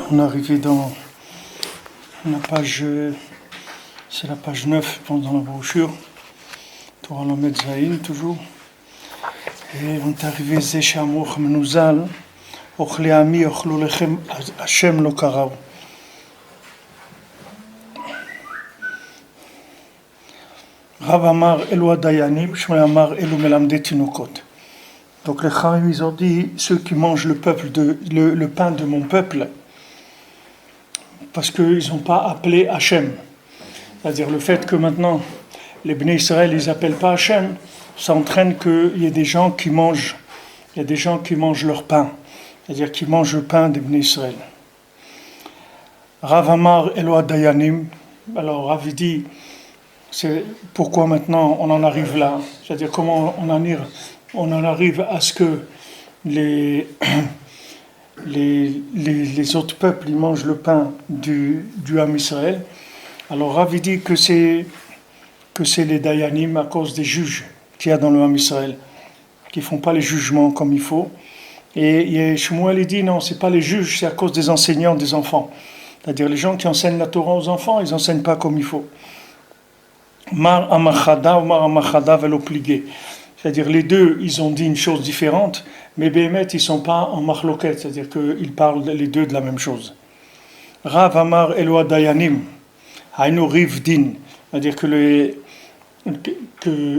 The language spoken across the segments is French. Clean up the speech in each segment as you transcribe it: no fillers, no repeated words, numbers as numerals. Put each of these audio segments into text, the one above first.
On est arrivé dans la page, c'est la page 9, je pense, dans la brochure, Torah Lamed Zayin, toujours. Et on est arrivé, Zeshamoch Menuzal, Ochle Ami, Ochlo Lechem, Hashem Lo Karao. Rav Amar Elu Adayanim, Shmuel Amar Elu Melamde Tinokot. Donc les Chaim, ils ont dit, ceux qui mangent le pain de mon peuple, parce qu'ils n'ont pas appelé Hachem. C'est-à-dire le fait que maintenant, les Bnei Israël, ils n'appellent pas Hachem, ça entraîne qu'il y ait des gens qui mangent, leur pain. C'est-à-dire qui mangent le pain des Bnei Israël. Rav Amar Elu Adayanim, alors Rav dit, c'est pourquoi maintenant on en arrive là. C'est-à-dire comment on en arrive à ce que les autres peuples ils mangent le pain du Ham Israël. Alors Rav dit que c'est les Dayanim à cause des juges qu'il y a dans le Ham Israël, qui font pas les jugements comme il faut. Et Shmuel dit non, c'est pas les juges, c'est à cause des enseignants des enfants. C'est-à-dire les gens qui enseignent la Torah aux enfants, ils enseignent pas comme il faut. Mar Amachada ou Mar Amachada velo pligué. C'est-à-dire les deux, ils ont dit une chose différente, mais Béhémet, ils ne sont pas en machloket, c'est-à-dire qu'ils parlent les deux de la même chose. Rav Amar Elu Adayanim, Hainu Rivdin, c'est-à-dire que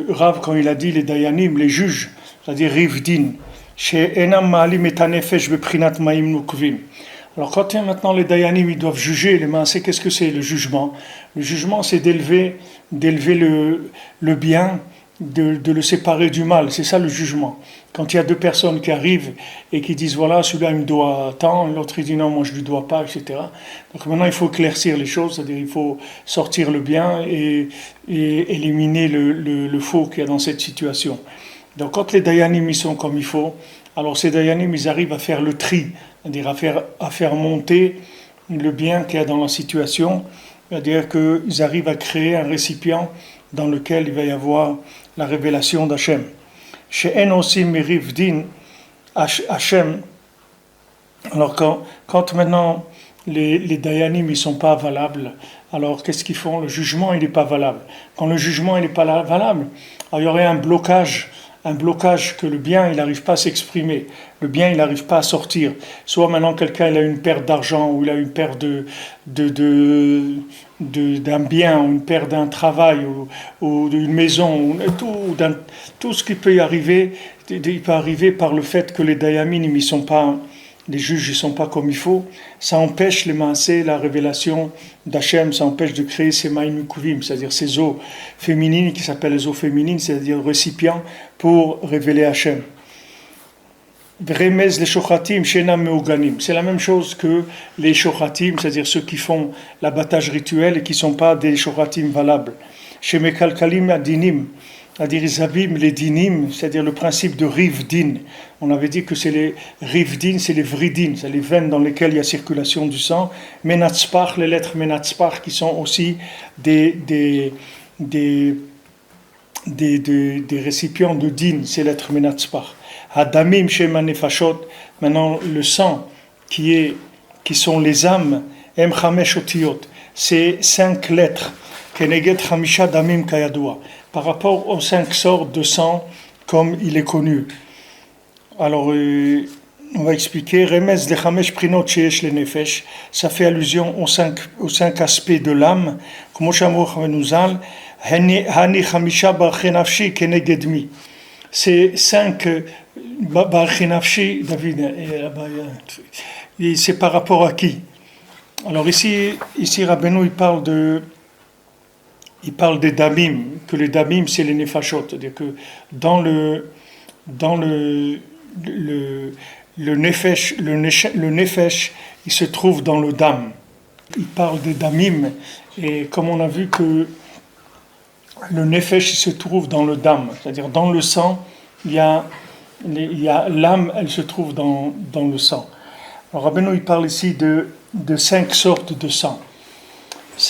Rav, quand il a dit les Dayanim, les juges, c'est-à-dire Rivdin, chez Enam Maalim et Tanefesh Beprinat Maim Nukvim. Alors quand maintenant les Dayanim, ils doivent juger les maaseh, qu'est-ce que c'est le jugement? Le jugement, c'est d'élever le bien, de le séparer du mal, c'est ça le jugement. Quand il y a deux personnes qui arrivent et qui disent voilà, celui-là il me doit tant, l'autre il dit non, moi je lui dois pas, etc. Donc maintenant il faut éclaircir les choses, c'est-à-dire il faut sortir le bien et éliminer le faux qu'il y a dans cette situation. Donc quand les Dayanim ils sont comme il faut, alors ces Dayanim ils arrivent à faire le tri, c'est-à-dire à faire monter le bien qu'il y a dans la situation, c'est-à-dire qu'ils arrivent à créer un récipient dans lequel il va y avoir la révélation d'Hachem. Chez Enosim Rivdin, Hachem, alors quand maintenant les Dayanim ils ne sont pas valables, alors qu'est-ce qu'ils font? Le jugement il n'est pas valable. Quand le jugement il n'est pas valable, alors il y aurait un blocage que le bien il n'arrive pas à s'exprimer, le bien il n'arrive pas à sortir. Soit maintenant quelqu'un il a une perte d'argent ou il a une perte d'un bien ou une perte d'un travail ou d'une maison ou tout ce qui peut y arriver, il peut arriver par le fait que les Dayanim ils sont pas, les juges ils sont pas comme il faut. Ça empêche les maaseh, la révélation d'Hachem, ça empêche de créer ces maïm kuvim, c'est-à-dire ces eaux féminines qui s'appellent les eaux féminines, c'est-à-dire récipients pour révéler Hachem. Remez les shochatim shenam meuganim. C'est la même chose que les shochatim, c'est-à-dire ceux qui font l'abattage rituel et qui ne sont pas des shochatim valables. Chez mekalkalim adinim, c'est-à-dire ils abîment les dinim, c'est-à-dire le principe de rivdin. On avait dit que c'est les rivdin, c'est les vridin, c'est les veines dans lesquelles il y a circulation du sang. Menatzpach, les lettres menatzpach qui sont aussi des récipients de din, ces lettres menatzpach. Hadamim shema nefashot, maintenant le sang qui sont les âmes, em chamesh otiyot, c'est 5 lettres, keneged chamisha damim kayadua, par rapport aux 5 sortes de sang comme il est connu. Alors on va expliquer, remez le chamesh prinot sheyesh le nefesh, ça fait allusion aux 5 aspects de l'âme, comme Shamoch Menuzal, hani chamisha barche nafshi keneged mi. C'est 5 Barchinafshi, David, c'est par rapport à qui? Alors ici Rabbeinu il parle des damim, que les damim c'est les nefashot, c'est-à-dire que dans le nefesh, le nefesh, il se trouve dans le dam. Il parle des damim, et comme on a vu que le nefesh il se trouve dans le dam, c'est-à-dire dans le sang, il y a l'âme, elle se trouve dans le sang. Alors Rabbeinu il parle ici de 5 sortes de sang.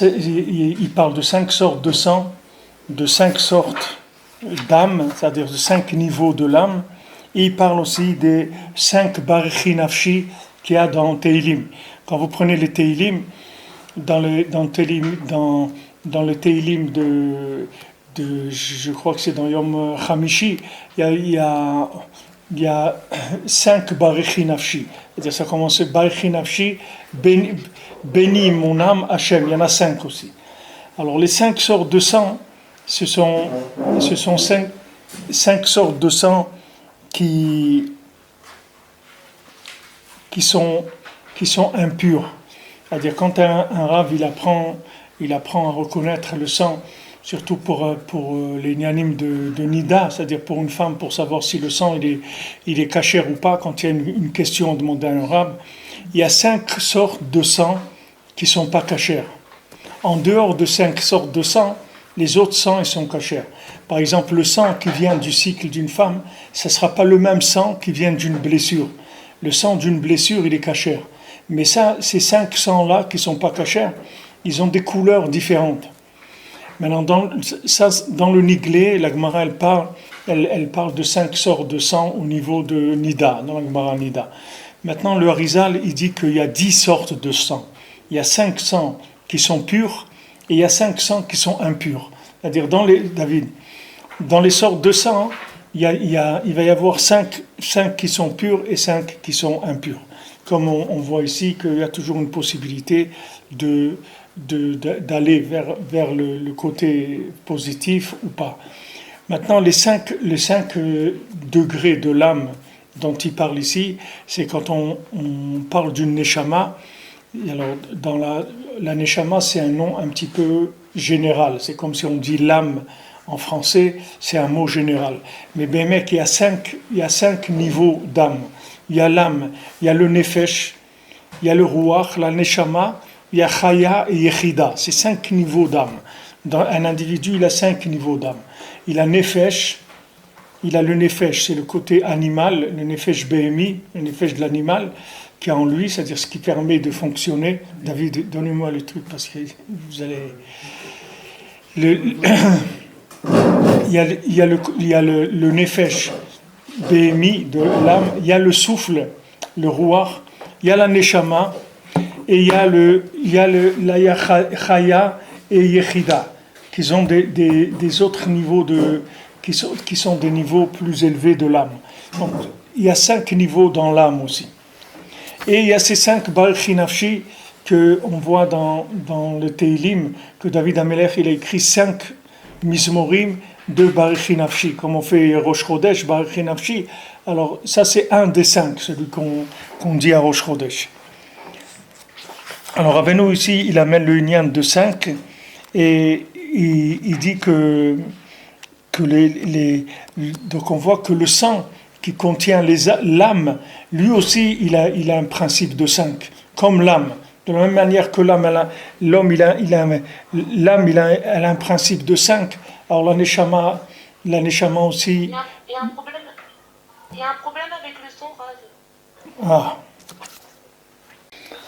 Il parle de 5 sortes de sang, de 5 sortes d'âme, c'est-à-dire de 5 niveaux de l'âme. Et il parle aussi des 5 barchi nafshi qu'il y a dans Teilim. Quand vous prenez les Teilim, dans le Teilim je crois que c'est dans Yom Hamishi, il y a 5 Barechi Nafshi. C'est-à-dire ça commence Barechi Nafshi, bénis mon âme, Hachem. Il y en a 5 aussi. Alors les 5 sortes de sang, ce sont 5 sortes de sang qui sont impurs. C'est-à-dire quand un rave il apprend à reconnaître le sang, surtout pour les nyanim de Nida, c'est-à-dire pour une femme, pour savoir si le sang il est kasher ou pas, quand il y a une question demandée à un rave, il y a 5 sortes de sang qui ne sont pas kasher. En dehors de 5 sortes de sang, les autres sangs ils sont kasher. Par exemple, le sang qui vient du cycle d'une femme, ce ne sera pas le même sang qui vient d'une blessure. Le sang d'une blessure, il est kasher. Mais ça, ces 5 sangs-là qui ne sont pas kasher, ils ont des couleurs différentes. Maintenant, dans le Niglé, la Gemara, elle parle de 5 sortes de sang au niveau de Nida, dans la Gemara Nida. Maintenant, le Harizal, il dit qu'il y a 10 sortes de sang. Il y a 5 sangs qui sont purs et il y a 5 sangs qui sont impurs. C'est-à-dire, dans les sortes de sang, il va y avoir 5 qui sont purs et 5 qui sont impurs. Comme on voit ici qu'il y a toujours une possibilité d'aller vers le côté positif ou pas. Maintenant, les 5 degrés de l'âme dont il parle ici, c'est quand on parle d'une neshama. Alors, dans la neshama, c'est un nom un petit peu général. C'est comme si on dit l'âme en français, c'est un mot général. Mais ben mec, il y a 5 niveaux d'âme. Il y a l'âme, il y a le nefesh, il y a le ruach, la neshama, il y a chaya et yechida. C'est 5 niveaux d'âme. Dans un individu, il a 5 niveaux d'âme. Il a nefesh, il a le nefesh, c'est le côté animal, le nefesh behemi, le nefesh de l'animal, qui est en lui, c'est-à-dire ce qui permet de fonctionner. David, donnez-moi le truc parce que vous allez... il y a le nefesh behemi de l'âme, il y a le souffle, le ruach, il y a la neshama, et il y a la chaya et yechida, qui sont des autres niveaux qui sont des niveaux plus élevés de l'âme. Donc, il y a 5 niveaux dans l'âme aussi. Et il y a ces 5 Barechi Nafshi qu'on voit dans le Teilim, que David Amelech il a écrit 5 Mizmorim de Barechi Nafshi. Comme on fait Rosh Chodesh, Barechi Nafshi, alors ça c'est un des 5, celui qu'on dit à Rosh Chodesh. Alors Rabbeinu ici, il amène le Inyan de 5 et il dit que donc on voit que le sang qui contient l'âme, lui aussi il a un principe de 5, comme l'âme. De la même manière que l'âme elle a un principe de 5. Alors la neshama aussi. Il y a un problème avec le son, Raj. Ah.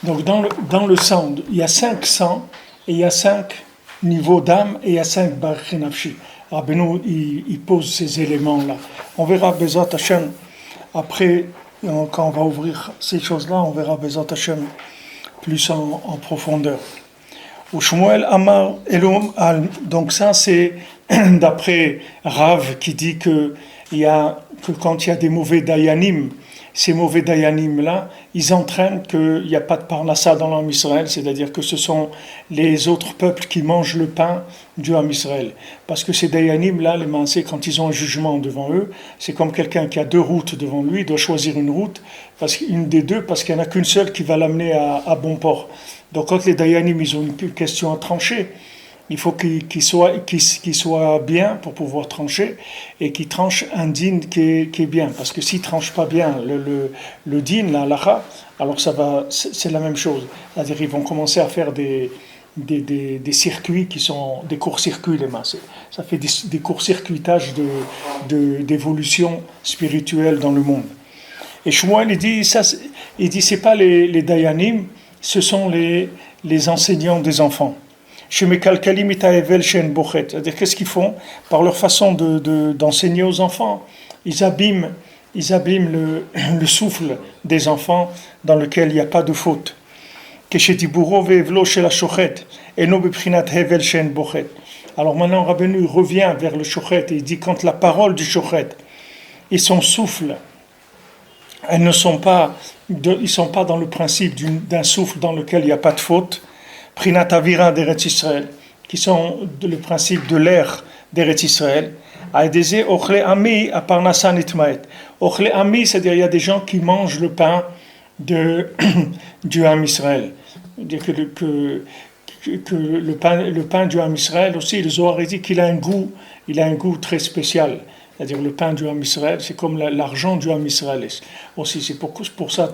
Donc dans le sang, il y a 5 sangs et il y a 5 niveaux d'âme et il y a 5 Barechi Nafshi. Rabbeinu il pose ces éléments-là. On verra Bezat Hashem après, quand on va ouvrir ces choses-là, on verra Bezat Hashem plus en profondeur. Au Shmuel Amar Elom Al. Donc ça c'est d'après Rav qui dit que quand il y a des mauvais dayanim, ces mauvais dayanim-là, ils entraînent qu'il n'y a pas de parnassa dans l'Am Israël, c'est-à-dire que ce sont les autres peuples qui mangent le pain du Am Israël. Parce que ces dayanim-là, les mansés, quand ils ont un jugement devant eux, c'est comme quelqu'un qui a 2 routes devant lui, il doit choisir une route, une des deux, parce qu'il n'y en a qu'une seule qui va l'amener à bon port. Donc quand les dayanim, ils ont une question à trancher, il faut qu'il soit bien pour pouvoir trancher et qu'il tranche un din qui est bien. Parce que s'il ne tranche pas bien le din, la halacha, alors c'est la même chose. C'est-à-dire qu'ils vont commencer à faire des circuits qui sont des courts-circuits, les masses. Ça fait des courts-circuitages d'évolution spirituelle dans le monde. Et Shmuel, il dit c'est pas les dayanim, ce sont les enseignants des enfants. C'est-à-dire qu'est-ce qu'ils font? Par leur façon d'enseigner aux enfants, ils abîment le souffle des enfants dans lequel il n'y a pas de faute. Alors maintenant, Rabbeinu revient vers le shochet et il dit quand la parole du shochet et son souffle, ils ne sont pas dans le principe d'un souffle dans lequel il n'y a pas de faute, Prinat Avira d'Eretz Israël, qui sont le principe de l'air d'Eretz Israël. Aïdézé Ochle Ami à Parnassa Nitmaet. Ochle Ami, c'est-à-dire il y a des gens qui mangent le pain du Ham Israël. C'est-à-dire que le pain du Ham Israël aussi, le Zohar dit qu'il a un goût très spécial. C'est-à-dire le pain du Ham Israël, c'est comme l'argent du Ham Israël aussi. C'est pour ça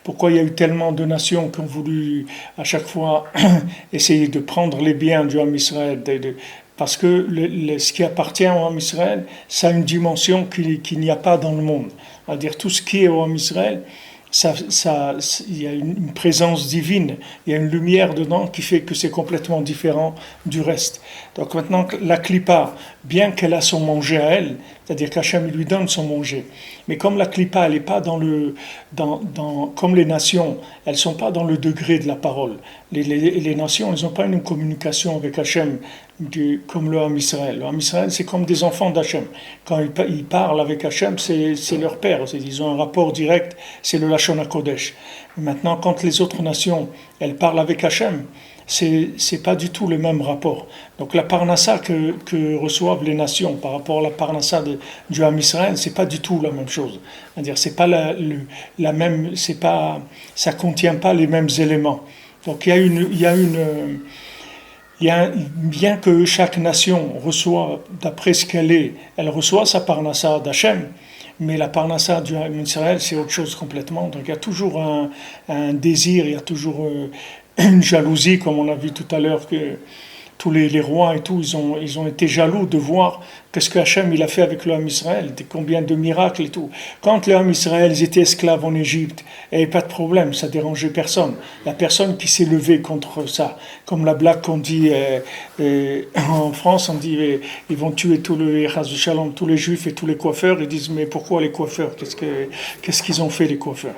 pourquoi il y a eu tellement de nations qui ont voulu à chaque fois essayer de prendre les biens du Ham Israël. Parce que ce qui appartient au Ham Israël, ça a une dimension qu'il n'y a pas dans le monde. C'est-à-dire tout ce qui est au Ham Israël, il y a une présence divine, il y a une lumière dedans qui fait que c'est complètement différent du reste. Donc maintenant, la clipa, bien qu'elle a son manger à elle, c'est-à-dire qu'Hachem lui donne son manger, mais comme la clipa, elle n'est pas comme les nations, elles ne sont pas dans le degré de la parole. Les nations, elles n'ont pas une communication avec Hachem comme le Ham Israël. Le Ham Israël, c'est comme des enfants d'Hachem. Quand ils parlent avec Hachem, c'est leur père. Ils ont un rapport direct, c'est le Lashon HaKodesh. Maintenant, quand les autres nations, elles parlent avec Hachem, c'est pas du tout le même rapport. Donc la parnassa que reçoivent les nations par rapport à la parnassa du Ham Israël, c'est pas du tout la même chose. C'est-à-dire c'est pas la même, ça contient pas les mêmes éléments. Donc bien que chaque nation reçoit, d'après ce qu'elle est, elle reçoit sa parnassa d'Hachem, mais la parnassa du Ham Israël, c'est autre chose complètement. Donc il y a toujours un désir, il y a toujours une jalousie, comme on a vu tout à l'heure, que tous les rois et tout, ils ont été jaloux de voir qu'est-ce que Hachem il a fait avec le Ham Israël, combien de miracles et tout. Quand le Ham Israël ils étaient esclaves en Égypte, il n'y avait pas de problème, ça dérangeait personne. Il n'y a personne qui s'est levé contre ça. Comme la blague qu'on dit en France, on dit ils vont tuer tous les juifs et tous les coiffeurs. Ils disent mais pourquoi les coiffeurs? Qu'est-ce qu'ils ont fait les coiffeurs?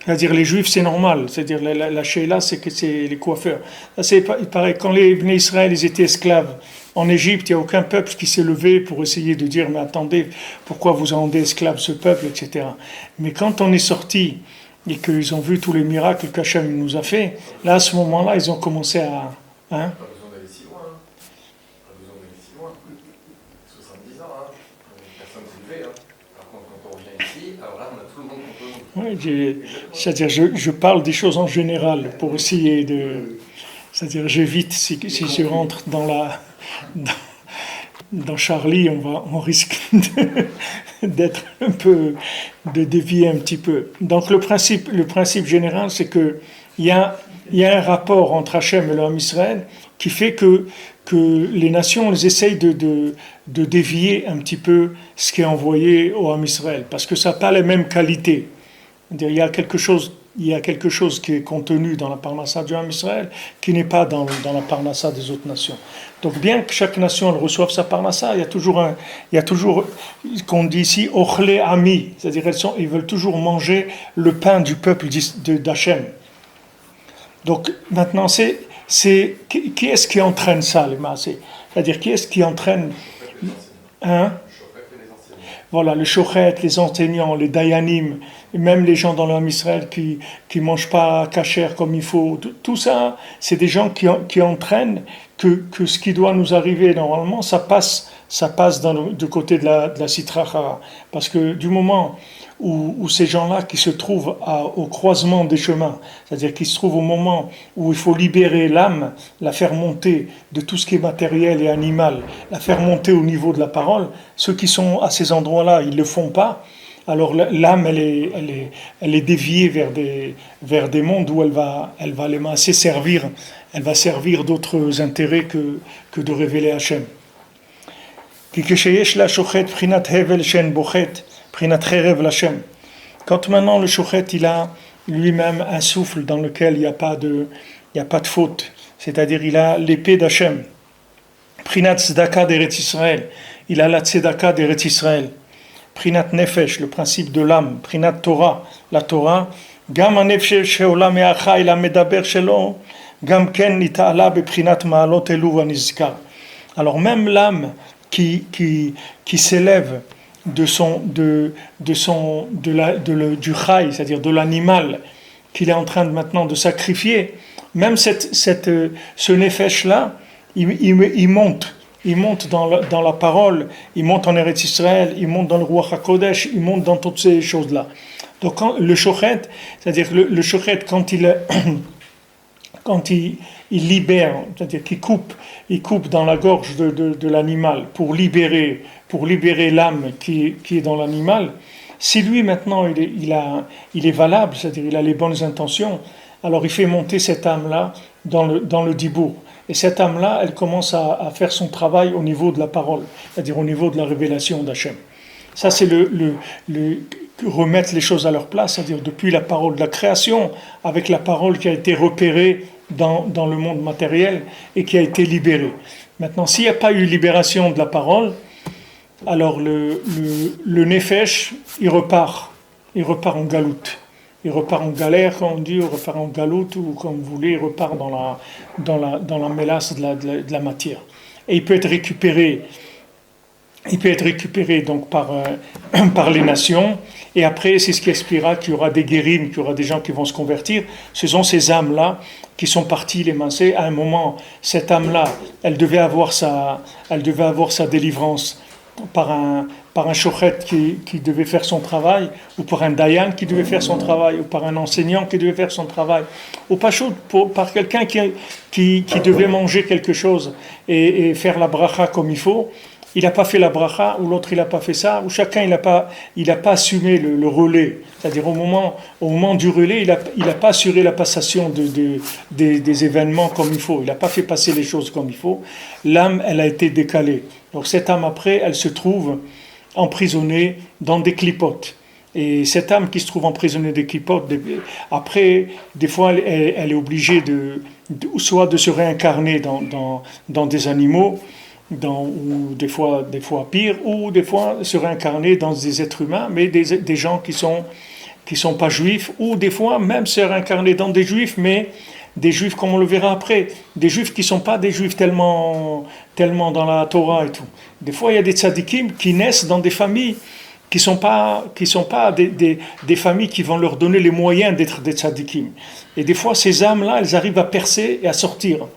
C'est-à-dire les juifs c'est normal, c'est-à-dire la Sheila c'est que c'est les coiffeurs. Il paraît quand les Bnei Israël ils étaient esclaves en Égypte, il n'y a aucun peuple qui s'est levé pour essayer de dire mais attendez, pourquoi vous rendez esclave ce peuple, etc. Mais quand on est sorti et qu'ils ont vu tous les miracles qu'Hachem nous a fait, là à ce moment-là ils ont commencé à... Pas besoin d'aller si loin, Pas besoin d'aller si loin. 70 ans, Personne s'est levé, Par contre, quand on revient ici, alors là, on a tout le monde contre nous. Oui, c'est-à-dire je parle des choses en général pour essayer de... C'est-à-dire j'évite, si je rentre dans Charlie, on risque d'être un peu, de dévier un petit peu. Donc le principe général, c'est que il y a un rapport entre Hachem et le Ham Israël qui fait que les nations elles essayent de dévier un petit peu ce qui est envoyé au Ham Israël, parce que ça n'a pas les mêmes qualités. Il y a quelque chose qui est contenu dans la parnassa du Ham Israël qui n'est pas dans la parnassa des autres nations. Donc bien que chaque nation elle reçoive sa parnassa, il y a toujours qu'on dit ici ochle ami, c'est-à-dire ils veulent toujours manger le pain du peuple d'Hachem. Donc maintenant qui est-ce qui entraîne ça les massés? C'est-à-dire qui est-ce qui entraîne Voilà, le shochet, les enseignants, les dayanim, et même les gens dans le Ham Israël qui mangent pas kasher comme il faut, tout ça, c'est des gens qui entraînent que ce qui doit nous arriver normalement, ça passe du côté de la Sitra Achara. Parce que du moment où ces gens-là qui se trouvent au croisement des chemins, c'est-à-dire qu'ils se trouvent au moment où il faut libérer l'âme, la faire monter de tout ce qui est matériel et animal, la faire monter au niveau de la parole, ceux qui sont à ces endroits-là, ils ne le font pas, alors l'âme, elle est déviée vers des mondes où elle va les masser servir, elle va servir d'autres intérêts que de révéler Hachem. Quand maintenant le shochet il a lui-même un souffle dans lequel il n'y a pas de faute, c'est-à-dire il a l'épée d'Hachem, Prinat Tzedaka d'Eretz Israël, il a la Tzedaka d'Eretz Israël, Prinat Nefesh, le principe de l'âme, Prinat Torah, la Torah, גם הנפש שעולה מהחי למדבר שלו, גם כן נתעלה בבחינת מעלות אלו הנזכר. Alors même l'âme qui s'élève du chai, c'est-à-dire de l'animal qu'il est en train maintenant de sacrifier, même ce nefesh-là, il monte dans la parole, il monte en Eretz Israël, il monte dans le Ruach HaKodesh, il monte dans toutes ces choses-là. Donc le shochet, c'est-à-dire le shochet, quand il libère, c'est-à-dire qu'il coupe dans la gorge de l'animal pour libérer l'âme qui est dans l'animal, si lui maintenant il est valable, c'est-à-dire il a les bonnes intentions, alors il fait monter cette âme-là dans le dibour. Et cette âme-là, elle commence à faire son travail au niveau de la parole, c'est-à-dire au niveau de la révélation d'Hachem. Ça, c'est remettre les choses à leur place, c'est-à-dire depuis la parole de la création, avec la parole qui a été repérée dans le monde matériel et qui a été libérée. Maintenant, s'il n'y a pas eu libération de la parole, alors le nefesh, il repart en galoute. Il repart en galère, comme on dit, il repart en galoute, ou comme vous voulez, il repart dans la mélasse de la matière. Et il peut être récupéré donc par les nations, et après c'est ce qui expliquera qu'il y aura des guérims, qu'il y aura des gens qui vont se convertir. Ce sont ces âmes-là qui sont parties les masser. À un moment, cette âme-là, elle devait avoir sa délivrance par un shochet qui devait faire son travail, ou par un dayan qui devait faire son travail, ou par un enseignant qui devait faire son travail, ou par quelqu'un qui devait manger quelque chose et faire la bracha comme il faut. Il n'a pas fait la bracha, ou l'autre il n'a pas fait ça, ou chacun il n'a pas assumé le relais. C'est-à-dire au moment du relais, il n'a pas assuré la passation des événements comme il faut. Il n'a pas fait passer les choses comme il faut. L'âme, elle a été décalée. Donc cette âme après, elle se trouve emprisonnée dans des clipotes. Et cette âme qui se trouve emprisonnée des clipotes, après, des fois, elle est obligée soit de se réincarner dans des animaux, ou des fois pire, ou des fois se réincarner dans des êtres humains, mais des gens qui sont pas juifs, ou des fois même se réincarner dans des juifs, mais des juifs comme on le verra après, des juifs qui sont pas des juifs tellement dans la Torah et tout. Des fois il y a des tzadikim qui naissent dans des familles qui sont pas des familles qui vont leur donner les moyens d'être des tzadikim. Et des fois ces âmes-là, elles arrivent à percer et à sortir.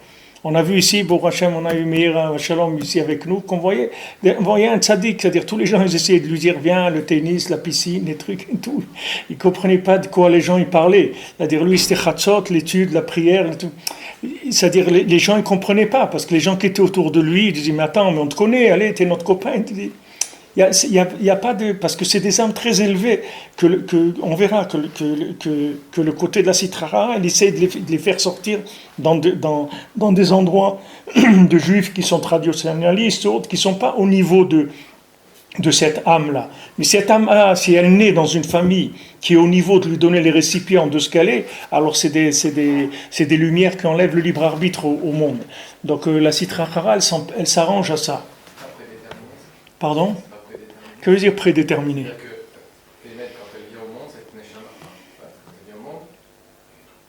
On a vu ici, Baruch Hashem, on a eu Meir Shalom ici avec nous, qu'on voyait un tzaddik, c'est-à-dire tous les gens ils essayaient de lui dire viens, le tennis, la piscine, les trucs et tout. Il ne comprenait pas de quoi les gens ils parlaient. C'est-à-dire lui c'était chatzot, l'étude, la prière, et tout. C'est-à-dire les gens ils ne comprenaient pas, parce que les gens qui étaient autour de lui, ils disaient mais attends, mais on te connaît, allez, t'es notre copain. Il y a pas de, parce que c'est des âmes très élevées on verra que le côté de la Sitra, elle essaie de les faire sortir dans des endroits de juifs qui sont traditionnalistes, autres qui sont pas au niveau de cette âme-là. Mais cette âme-là, si elle naît dans une famille qui est au niveau de lui donner les récipients de ce qu'elle est, alors c'est des lumières qui enlèvent le libre arbitre au monde. Donc la Sitra Chara, elle s'arrange à ça. Pardon? Que veut dire prédéterminé? C'est-à-dire que Bémet, quand elle vient au monde, cette Neshama, quand elle vient au monde,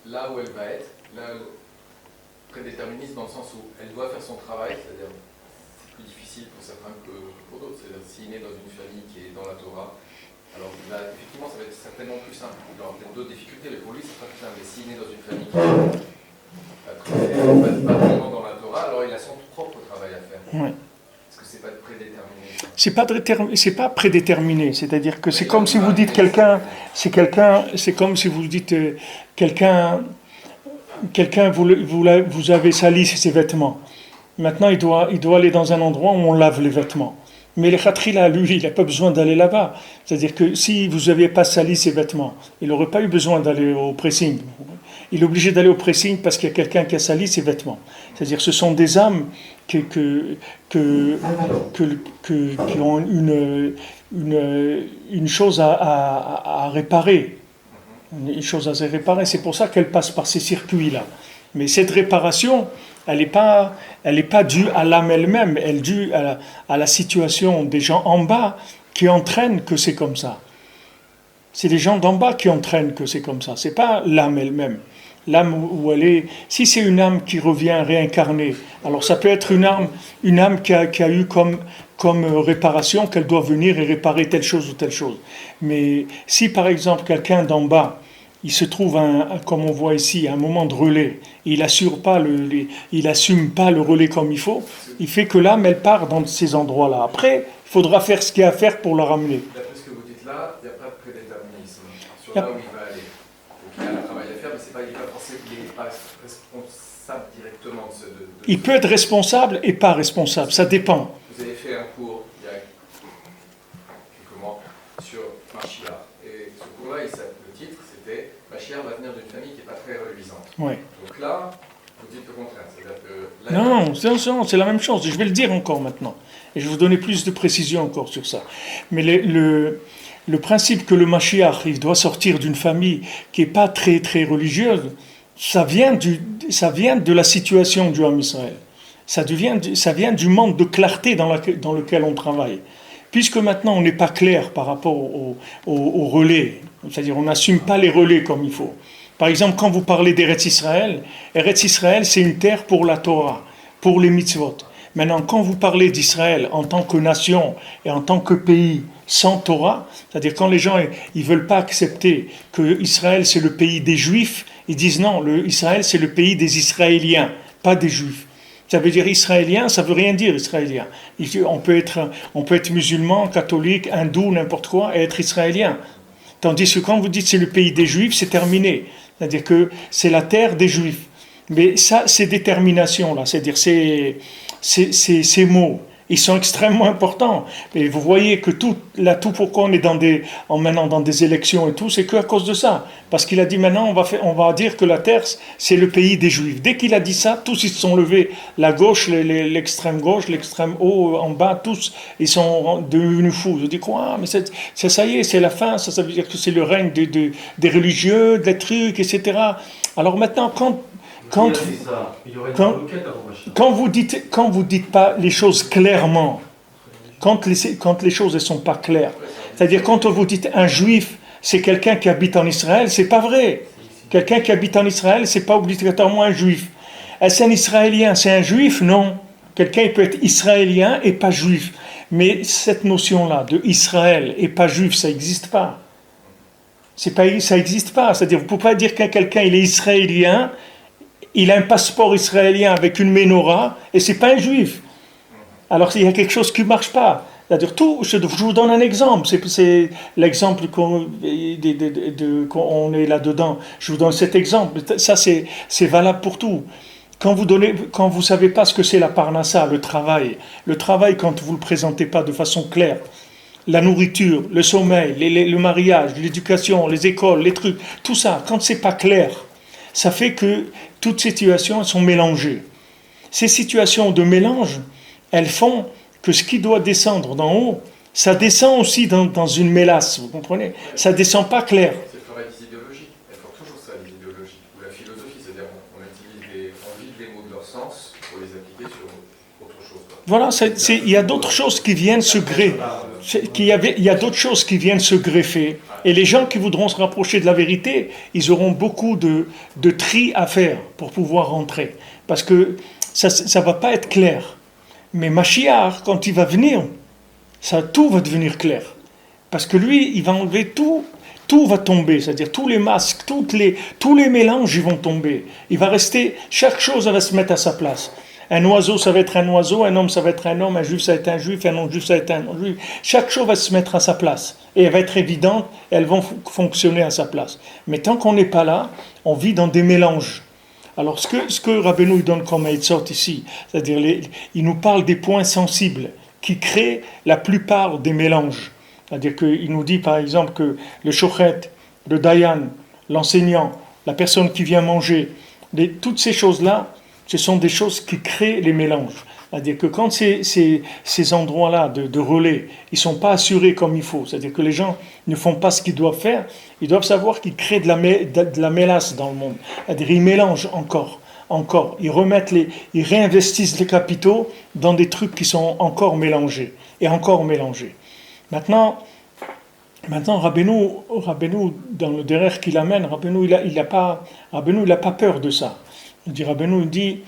là où elle va être, prédéterministe dans le sens où elle doit faire son travail, c'est-à-dire c'est plus difficile pour certains que pour d'autres, c'est-à-dire s'il est dans une famille qui est dans la Torah, alors là, effectivement, ça va être certainement plus simple. Il aura peut-être d'autres difficultés, mais pour lui, c'est pas plus simple. Mais s'il est dans une famille qui est pas vraiment dans la Torah, alors il a son propre travail à faire. Ouais. Est-ce que c'est pas prédéterminé? C'est pas prédéterminé, c'est-à-dire que c'est comme si vous dites c'est comme si vous dites quelqu'un vous avez sali ses vêtements. Maintenant il doit aller dans un endroit où on lave les vêtements. Mais le khatrila, lui, il n'a pas besoin d'aller là-bas. C'est-à-dire que si vous n'aviez pas sali ses vêtements, il n'aurait pas eu besoin d'aller au pressing. Il est obligé d'aller au pressing parce qu'il y a quelqu'un qui a sali ses vêtements. C'est-à-dire que ce sont des âmes qui ont une chose à réparer. Une chose à réparer. C'est pour ça qu'elle passe par ces circuits-là. Mais cette réparation, elle n'est pas due à l'âme elle-même, elle est due à la situation des gens en bas qui entraînent que c'est comme ça. C'est les gens d'en bas qui entraînent que c'est comme ça. C'est pas l'âme elle-même. L'âme où elle est. Si c'est une âme qui revient réincarnée, alors ça peut être une âme qui a eu comme réparation qu'elle doit venir et réparer telle chose ou telle chose. Mais si par exemple quelqu'un d'en bas, il se trouve, comme on voit ici, à un moment de relais, il assume pas le relais comme il faut, il fait que l'âme, elle part dans ces endroits-là. Après, il faudra faire ce qu'il y a à faire pour la ramener. D'après ce que vous dites là, il n'y a pas de prédéterminisme sur là où il va aller. Donc il y a un travail à faire, mais il n'est pas responsable directement de ce... Il peut être responsable et pas responsable, ça dépend. Vous avez fait un cours il y a quelques mois sur Mashiach. Et ce cours-là, le titre, c'était Mashiach va venir d'une famille qui n'est pas très reluisante. Ouais. Donc là, vous dites le contraire. C'est-à-dire que Non, c'est la même chose. Je vais le dire encore maintenant. Et je vais vous donner plus de précision encore sur ça. Mais le principe que le Mashiach, il doit sortir d'une famille qui n'est pas très, très religieuse, ça vient de la situation du Ham Israël. Ça vient du manque de clarté dans lequel on travaille. Puisque maintenant on n'est pas clair par rapport au relais, c'est-à-dire on n'assume pas les relais comme il faut. Par exemple, quand vous parlez d'Eretz Israël, Eretz Israël c'est une terre pour la Torah, pour les mitzvot. Maintenant, quand vous parlez d'Israël en tant que nation et en tant que pays sans Torah, c'est-à-dire quand les gens ils veulent pas accepter que Israël c'est le pays des Juifs, ils disent non, Israël c'est le pays des Israéliens, pas des Juifs. Ça veut dire israélien, ça veut rien dire israélien. On peut être musulman, catholique, hindou, n'importe quoi et être israélien. Tandis que quand vous dites c'est le pays des Juifs, c'est terminé. C'est-à-dire que c'est la terre des Juifs. Mais ça, ces déterminations-là, c'est-à-dire ces mots, ils sont extrêmement importants. Et vous voyez que tout pourquoi on est maintenant dans des élections et tout, c'est qu'à cause de ça. Parce qu'il a dit maintenant, on va dire que la terre, c'est le pays des Juifs. Dès qu'il a dit ça, tous ils se sont levés. La gauche, l'extrême gauche, l'extrême haut, en bas, tous, ils sont devenus fous. Je dis quoi? Mais ça y est, c'est la fin. Ça veut dire que c'est le règne des religieux, des trucs, etc. Alors maintenant, quand vous dites pas les choses clairement, quand les choses ne sont pas claires, c'est-à-dire quand vous dites un juif, c'est quelqu'un qui habite en Israël, c'est pas vrai. Quelqu'un qui habite en Israël, c'est pas obligatoirement un juif. Est-ce un Israélien, c'est un juif? Non. Quelqu'un peut être israélien et pas juif. Mais cette notion-là de Israël et pas juif, ça n'existe pas. Ça n'existe pas. C'est-à-dire, vous ne pouvez pas dire que quelqu'un il est israélien, il a un passeport israélien avec une menorah, et c'est pas un juif. Alors il y a quelque chose qui ne marche pas. C'est-à-dire je vous donne un exemple, c'est l'exemple qu'on est là-dedans. Je vous donne cet exemple, ça c'est valable pour tout. Quand vous savez pas ce que c'est la parnassa, le travail quand vous le présentez pas de façon claire, la nourriture, le sommeil, le mariage, l'éducation, les écoles, les trucs, tout ça, quand c'est pas clair, ça fait que toutes ces situations sont mélangées. Ces situations de mélange, elles font que ce qui doit descendre d'en haut, ça descend aussi dans une mélasse, vous comprenez? Ça descend pas clair. C'est le travail des idéologies. Elles font toujours ça, les idéologies. Ou la philosophie, c'est-à-dire on vide les mots de leur sens pour les appliquer sur autre chose. Voilà, il y a d'autres choses qui viennent se greffer. Il y a d'autres choses qui viennent se greffer. Et les gens qui voudront se rapprocher de la vérité, ils auront beaucoup de tri à faire pour pouvoir rentrer. Parce que ça ne va pas être clair. Mais Mashiach, quand il va venir, tout va devenir clair. Parce que lui, il va enlever tout va tomber. C'est-à-dire tous les masques, tous les mélanges, ils vont tomber. Il va rester, chaque chose va se mettre à sa place. Un oiseau, ça va être un oiseau, un homme, ça va être un homme, un juif, ça va être un juif, un non-juif, ça va être un non-juif. Chaque chose va se mettre à sa place. Et elle va être évidente, et elles vont fonctionner à sa place. Mais tant qu'on n'est pas là, on vit dans des mélanges. Alors, ce que Rabbeinu donne comme Eitzot ici, c'est-à-dire, il nous parle des points sensibles qui créent la plupart des mélanges. C'est-à-dire qu'il nous dit, par exemple, que le shochet, le dayan, l'enseignant, la personne qui vient manger, toutes ces choses-là, ce sont des choses qui créent les mélanges. C'est-à-dire que quand ces endroits-là de relais, ils ne sont pas assurés comme il faut, c'est-à-dire que les gens ne font pas ce qu'ils doivent faire, ils doivent savoir qu'ils créent de la mélasse dans le monde. C'est-à-dire qu'ils mélangent encore. Ils réinvestissent les capitaux dans des trucs qui sont encore mélangés. Et encore mélangés. Maintenant, Maintenant, Rabbeinu, dans le derrière qu'il amène, Rabbeinu, il a pas peur de ça. Rabbeinu dit,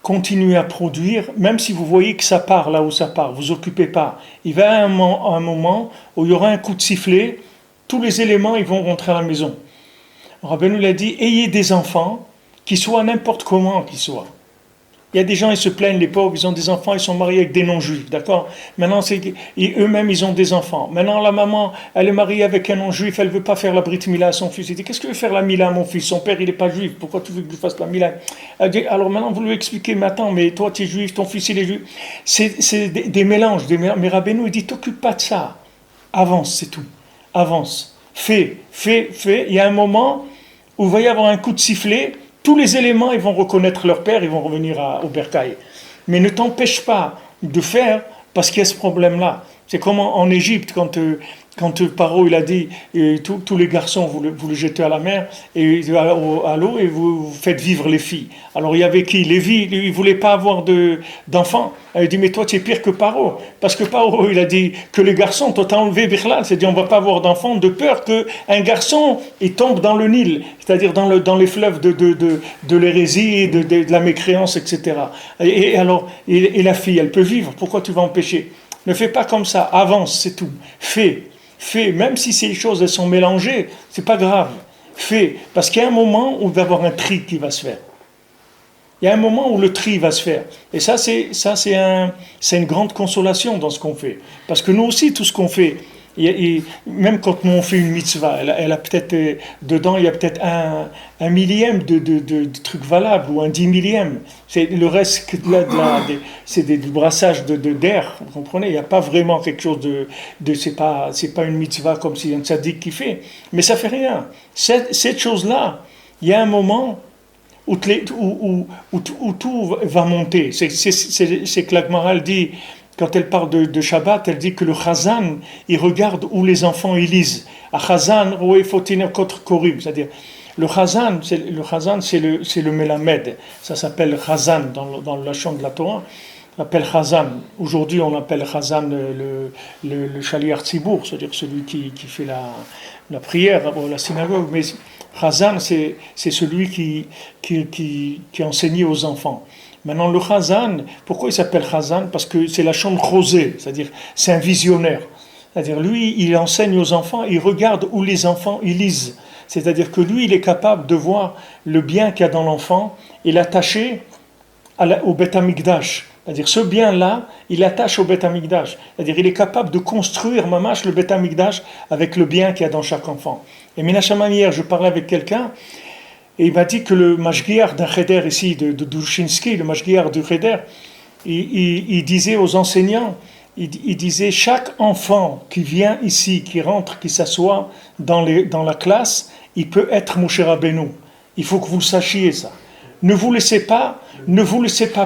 continuez à produire, même si vous voyez que ça part là où ça part, vous occupez pas. Il va y avoir un moment où il y aura un coup de sifflet, tous les éléments ils vont rentrer à la maison. Rabbeinu l'a dit, ayez des enfants, qui soient n'importe comment qu'ils soient. Il y a des gens, ils se plaignent, les pauvres, ils ont des enfants, ils sont mariés avec des non-juifs, d'accord? Maintenant, eux-mêmes, ils ont des enfants. Maintenant, la maman, elle est mariée avec un non-juif, elle ne veut pas faire la brit mila à son fils. Il dit, qu'est-ce que veut faire la mila à mon fils? Son père, il n'est pas juif, pourquoi tu veux que je fasse la mila? Elle dit, alors maintenant, vous lui expliquez, mais attends, mais toi, tu es juif, ton fils, il est juif. C'est des mélanges, mais Rabbeinu, il dit, t'occupe pas de ça. Avance, c'est tout. Avance. Fais. Il y a un moment où il va y avoir un coup de sifflet. Tous les éléments, ils vont reconnaître leur père, ils vont revenir au bercail. Mais ne t'empêche pas de faire parce qu'il y a ce problème-là. C'est comme en Égypte, quand Paro il a dit tous les garçons, vous les jetez à la mer, et à l'eau, et vous faites vivre les filles. Alors il y avait qui? Lévi, lui, il ne voulait pas avoir d'enfants. Il dit, mais toi tu es pire que Paro. Parce que Paro, il a dit que les garçons, toi t'as enlevé Birlal, c'est-à-dire on ne va pas avoir d'enfants de peur qu'un garçon il tombe dans le Nil, c'est-à-dire dans les fleuves de l'hérésie, de la mécréance, etc. Et alors, et la fille, elle peut vivre, pourquoi tu vas empêcher? Ne fais pas comme ça, avance, c'est tout. Fais, même si ces choses elles sont mélangées, c'est pas grave. Fais, parce qu'il y a un moment où il va y avoir un tri qui va se faire. Il y a un moment où le tri va se faire. Et ça, c'est une grande consolation dans ce qu'on fait. Parce que nous aussi, tout ce qu'on fait, même quand nous on fait une mitzvah, elle a peut-être, dedans, il y a peut-être un millième de trucs valables, ou un 10 millième. C'est, le reste, c'est du brassage d'air, vous comprenez? Il n'y a pas vraiment quelque chose c'est pas une mitzvah comme si un tzaddik qui fait. Mais ça fait rien. Cette chose-là, il y a un moment où tout va monter. C'est que la Gemara dit, quand elle parle de Shabbat, elle dit que le Chazan, il regarde où les enfants ils lisent. À Chazan, c'est-à-dire, le Chazan, c'est le Melamed. Ça s'appelle Chazan dans le Lachon de la Torah. On l'appelle Chazan. Aujourd'hui, on appelle Chazan le Shaliach Tzibour, c'est-à-dire celui qui fait la prière ou la synagogue. Mais Chazan, c'est celui qui enseignait aux enfants. Maintenant, le Chazan, pourquoi il s'appelle Chazan? Parce que c'est la chambre rosée, c'est-à-dire c'est un visionnaire. C'est-à-dire lui, il enseigne aux enfants, il regarde où les enfants ils lisent. C'est-à-dire que lui, il est capable de voir le bien qu'il y a dans l'enfant et l'attacher au Beth Amikdash. C'est-à-dire ce bien-là, il l'attache au Beth Amikdash. C'est-à-dire il est capable de construire mamash le Beth Amikdash avec le bien qu'il y a dans chaque enfant. Et Menachem hier, je parlais avec quelqu'un, et il m'a dit que le mashgiach d'un cheder ici, de Dushinsky, le mashgiach du cheder, il disait aux enseignants, il disait, chaque enfant qui vient ici, qui rentre, qui s'assoit dans la classe, il peut être Moshe Rabbeinu. Il faut que vous le sachiez ça. Ne vous laissez pas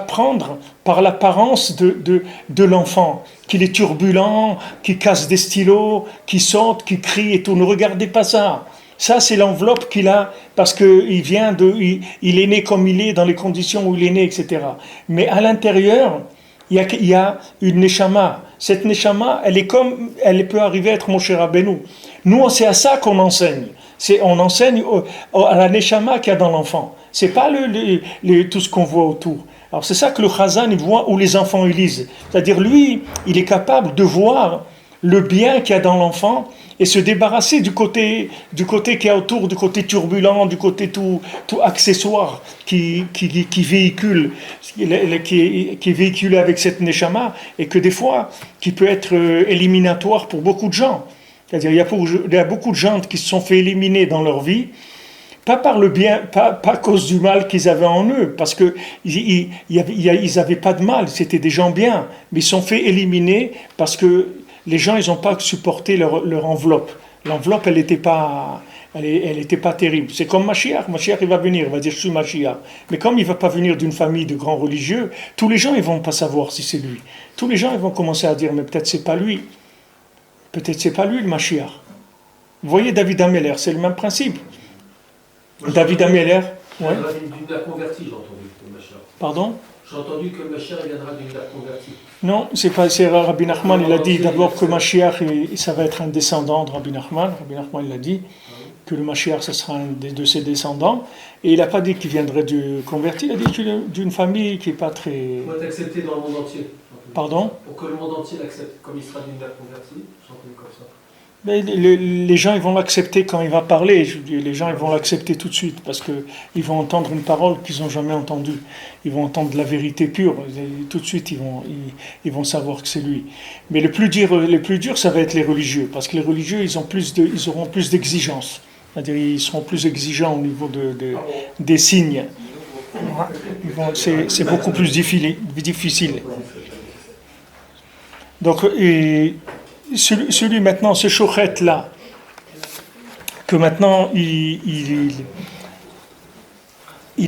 prendre par l'apparence de l'enfant, qu'il est turbulent, qui casse des stylos, qui saute, qui crie et tout. Ne regardez pas ça. Ça, c'est l'enveloppe qu'il a, parce qu'il il est né comme il est, dans les conditions où il est né, etc. Mais à l'intérieur, il y a une neshama. Cette neshama, elle peut arriver à être Moshe Rabbeinu. Nous, c'est à ça qu'on enseigne. On enseigne à la neshama qu'il y a dans l'enfant. C'est pas tout ce qu'on voit autour. Alors c'est ça que le Chazan, il voit où les enfants ils lisent. C'est-à-dire lui, il est capable de voir le bien qu'il y a dans l'enfant et se débarrasser du côté qu'il y a autour, du côté turbulent, du côté tout accessoire qui véhicule, qui est véhiculé avec cette neshama et que des fois, qui peut être éliminatoire pour beaucoup de gens. C'est-à-dire il y a beaucoup de gens qui se sont fait éliminer dans leur vie, pas par le bien, pas à cause du mal qu'ils avaient en eux, parce que ils n'avaient pas de mal, c'était des gens bien, mais ils se sont fait éliminer parce que les gens, ils n'ont pas supporté leur enveloppe. L'enveloppe, elle n'était pas terrible. C'est comme Mashiach. Mashiach, il va venir, il va dire, je suis Mashiach. Mais comme il ne va pas venir d'une famille de grands religieux, tous les gens, ils ne vont pas savoir si c'est lui. Tous les gens, ils vont commencer à dire, mais peut-être c'est pas lui. Peut-être c'est pas lui, le Mashiach. Vous voyez David Ameller, c'est le même principe. David Ameller, Ouais. viendra d'une mère convertie, j'ai entendu, le Mashiach. Pardon? J'ai entendu que le Mashiach viendra d'une mère convertie. Non, c'est Rabbi Nachman, il a dit d'abord que Mashiach, ça va être un descendant de Rabbi Nachman. Rabbi Nachman, il a dit que le Mashiach, ce sera un de ses descendants. Et il n'a pas dit qu'il viendrait du converti, il a dit d'une famille qui n'est pas très... Pour être accepté dans le monde entier. Pardon? Pour que le monde entier l'accepte, comme il sera d'une mère convertie, j'ai entendu comme ça. Mais les gens ils vont l'accepter quand il va parler. Je dis, les gens ils vont l'accepter tout de suite parce qu'ils vont entendre une parole qu'ils n'ont jamais entendue. Ils vont entendre la vérité pure. Et tout de suite ils vont savoir que c'est lui. Mais le plus dur, ça va être les religieux parce que les religieux ils auront plus d'exigences. C'est-à-dire ils seront plus exigeants au niveau des signes. C'est beaucoup plus difficile. Donc celui maintenant, ce Shochet là, que maintenant il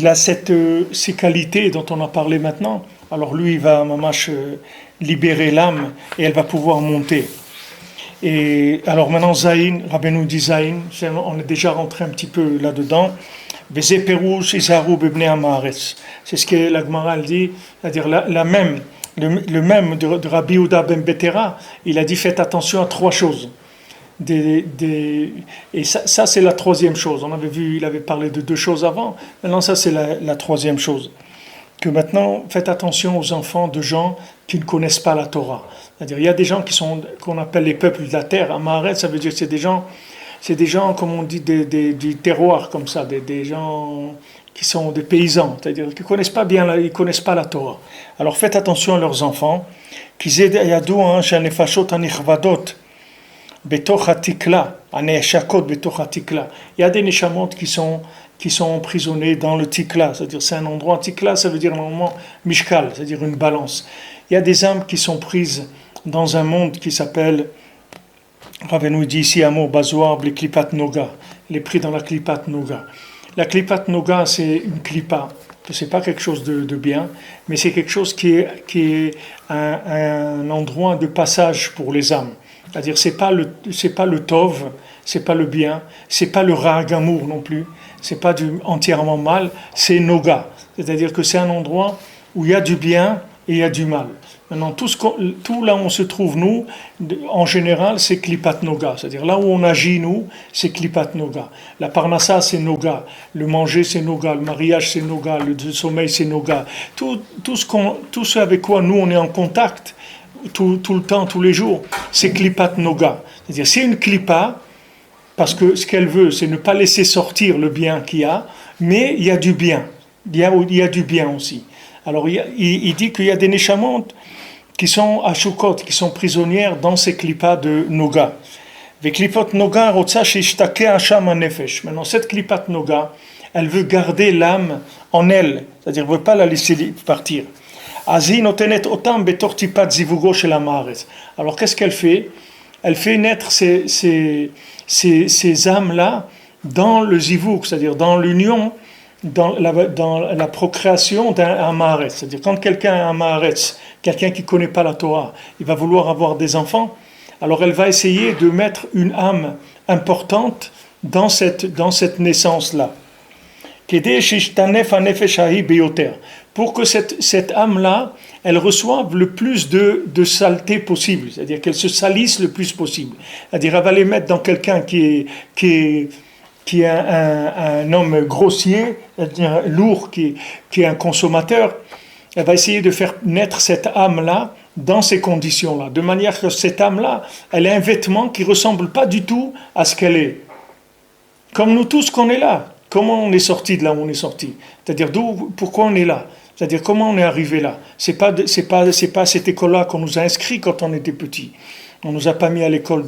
a ces qualités dont on a parlé maintenant, alors lui il va mamash libérer l'âme et elle va pouvoir monter. Et alors maintenant Zayin, Rabbeinu dit Zayin, on est déjà rentré un petit peu là-dedans. C'est ce que la Gemara dit, c'est-à-dire le même de Rabbi Yehuda ben Betera, il a dit faites attention à trois choses. Et ça c'est la troisième chose. On avait vu, il avait parlé de deux choses avant. Maintenant ça c'est la troisième chose. Que maintenant faites attention aux enfants de gens qui ne connaissent pas la Torah. C'est-à-dire il y a des gens qu'on appelle les peuples de la terre. Amaharet, ça veut dire que c'est des gens comme on dit du terroir comme ça, des gens qui sont des paysans, c'est-à-dire qu'ils connaissent pas la Torah. Alors faites attention à leurs enfants. Il y a des neshamot qui sont emprisonnés dans le tikla, c'est-à-dire c'est un endroit, tikla ça veut dire normalement mishkal, c'est-à-dire une balance. Il y a des âmes qui sont prises dans un monde qui s'appelle, Rabbeinu dit ici un mot bazoar, les klipat noga, les pris dans la klipat noga. La klipat noga, c'est une klipa, c'est pas quelque chose de bien, mais c'est quelque chose qui est un endroit de passage pour les âmes. C'est-à-dire c'est pas le tov, c'est pas le bien, c'est pas le ra'agamour non plus, c'est pas entièrement mal, c'est noga. C'est-à-dire que c'est un endroit où il y a du bien et il y a du mal. Maintenant, tout là où on se trouve, nous, en général, c'est Klipat Noga. C'est-à-dire là où on agit, nous, c'est Klipat Noga. La Parnassa, c'est Noga. Le manger, c'est Noga. Le mariage, c'est Noga. Le sommeil, c'est Noga. Tout ce avec quoi nous, on est en contact, tout le temps, tous les jours, c'est Klipat Noga. C'est-à-dire, c'est une Klipa, parce que ce qu'elle veut, c'est ne pas laisser sortir le bien qu'il y a, mais il y a du bien. Il y a du bien aussi. Alors, il dit qu'il y a des neshamot qui sont à Shukot, qui sont prisonnières dans ces klippas de Noga. Maintenant, cette klippat Noga, elle veut garder l'âme en elle, c'est-à-dire elle ne veut pas la laisser partir. Alors, qu'est-ce qu'elle fait? Elle fait naître ces âmes-là dans le zivouk, c'est-à-dire dans l'union, dans la procréation d'un amaharetz. C'est-à-dire quand quelqu'un est un amaharetz, quelqu'un qui ne connaît pas la Torah, il va vouloir avoir des enfants, alors elle va essayer de mettre une âme importante dans cette naissance-là. Pour que cette âme-là, elle reçoive le plus de saleté possible, c'est-à-dire qu'elle se salisse le plus possible. C'est-à-dire elle va les mettre dans quelqu'un qui est un homme grossier, c'est-à-dire lourd, qui est un consommateur. Elle va essayer de faire naître cette âme-là dans ces conditions-là, de manière que cette âme-là, elle ait un vêtement qui ne ressemble pas du tout à ce qu'elle est. Comme nous tous qu'on est là. Comment on est sorti de là où on est sorti? C'est-à-dire pourquoi on est là? C'est-à-dire comment on est arrivé là? C'est pas cette école-là qu'on nous a inscrit quand on était petit. On nous a pas mis à l'école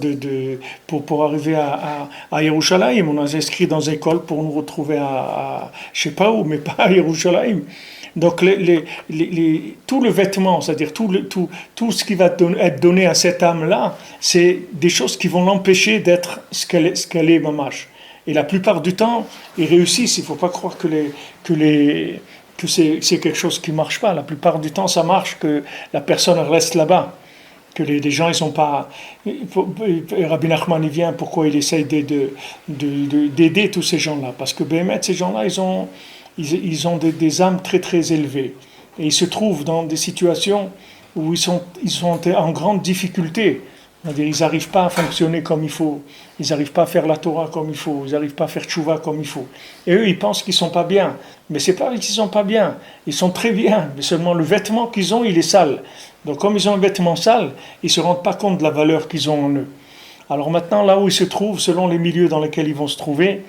pour arriver à Yerushalayim. On nous a inscrit dans une école pour nous retrouver à je sais pas où, mais pas à Yerushalayim. Donc tout le vêtement, c'est-à-dire tout ce qui va être donné à cette âme-là, c'est des choses qui vont l'empêcher d'être ce qu'elle est mamash. Et la plupart du temps, ils réussissent. Il ne faut pas croire que c'est quelque chose qui ne marche pas. La plupart du temps, ça marche, que la personne reste là-bas. Que les gens, ils sont pas... Rabbi Nachman, il vient, pourquoi il essaye d'aider tous ces gens-là? Parce que, Béhémet, ces gens-là, ils ont des âmes très très élevées. Et ils se trouvent dans des situations où ils sont en grande difficulté. C'est-à-dire, ils n'arrivent pas à fonctionner comme il faut, ils n'arrivent pas à faire la Torah comme il faut, ils n'arrivent pas à faire tchouva comme il faut. Et eux, ils pensent qu'ils ne sont pas bien. Mais ce n'est pas qu'ils ne sont pas bien, ils sont très bien, mais seulement le vêtement qu'ils ont, il est sale. Donc comme ils ont un vêtement sale, ils ne se rendent pas compte de la valeur qu'ils ont en eux. Alors maintenant, là où ils se trouvent, selon les milieux dans lesquels ils vont se trouver,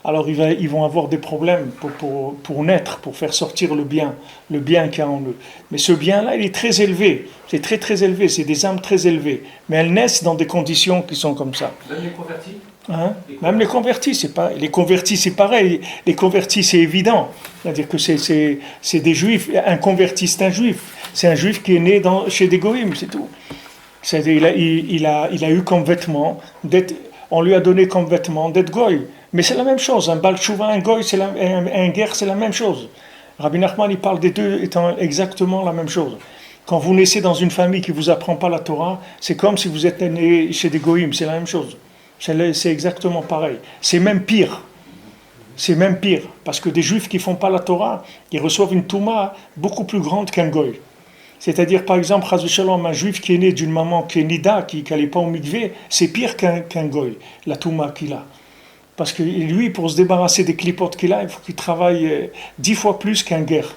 alors ils vont avoir des problèmes pour naître, pour faire sortir le bien qu'il y a en eux. Mais ce bien-là, il est très élevé, c'est très très élevé, c'est des âmes très élevées. Mais elles naissent dans des conditions qui sont comme ça. Même les convertis? Hein? Même les convertis, les convertis c'est pareil, les convertis c'est évident, c'est-à-dire que c'est des juifs, un converti c'est un juif qui est né chez des goïms, c'est tout. Il a eu comme vêtement on lui a donné comme vêtement d'être goy. Mais c'est la même chose, un Baal Tshuva, un goy, un guerre, c'est la même chose. Rabbi Nachman, il parle des deux étant exactement la même chose. Quand vous naissez dans une famille qui ne vous apprend pas la Torah, c'est comme si vous êtes né chez des goïms, c'est la même chose. C'est exactement pareil. C'est même pire. C'est même pire. Parce que des juifs qui ne font pas la Torah, ils reçoivent une touma beaucoup plus grande qu'un goy. C'est-à-dire, par exemple, Chas v'Shalom, un juif qui est né d'une maman qui est nida, qui n'allait pas au mikvé, c'est pire qu'un goy, la touma qu'il a. Parce que lui, pour se débarrasser des clipotes qu'il a, il faut qu'il travaille 10 fois plus qu'un guerre.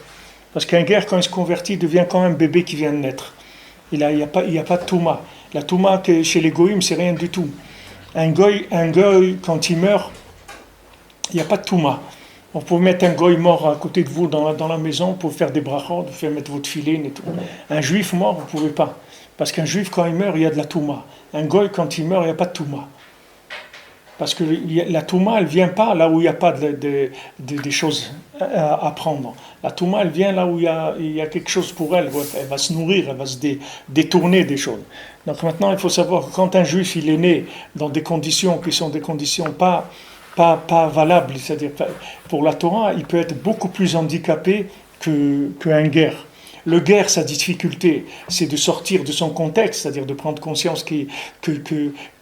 Parce qu'un guerre, quand il se convertit, il devient quand même un bébé qui vient de naître. Il n'y a pas de touma. La touma, chez les goïms, c'est rien du tout. Un goy, quand il meurt, il n'y a pas de touma. Vous pouvez mettre un goy mort à côté de vous dans la maison, vous pouvez faire des brachot, vous pouvez mettre votre filet et tout. Un juif mort, vous ne pouvez pas. Parce qu'un juif, quand il meurt, il y a de la touma. Un goy, quand il meurt, il n'y a pas de touma. Parce que la touma, elle ne vient pas là où il n'y a pas des choses à prendre. La touma, elle vient là où il y a quelque chose pour elle. Elle va se nourrir, elle va se détourner des choses. Donc maintenant, il faut savoir que quand un juif il est né dans des conditions qui sont des conditions pas valables, c'est-à-dire pour la Torah, il peut être beaucoup plus handicapé qu'un guerre. Le guerre, sa difficulté, c'est de sortir de son contexte, c'est-à-dire de prendre conscience que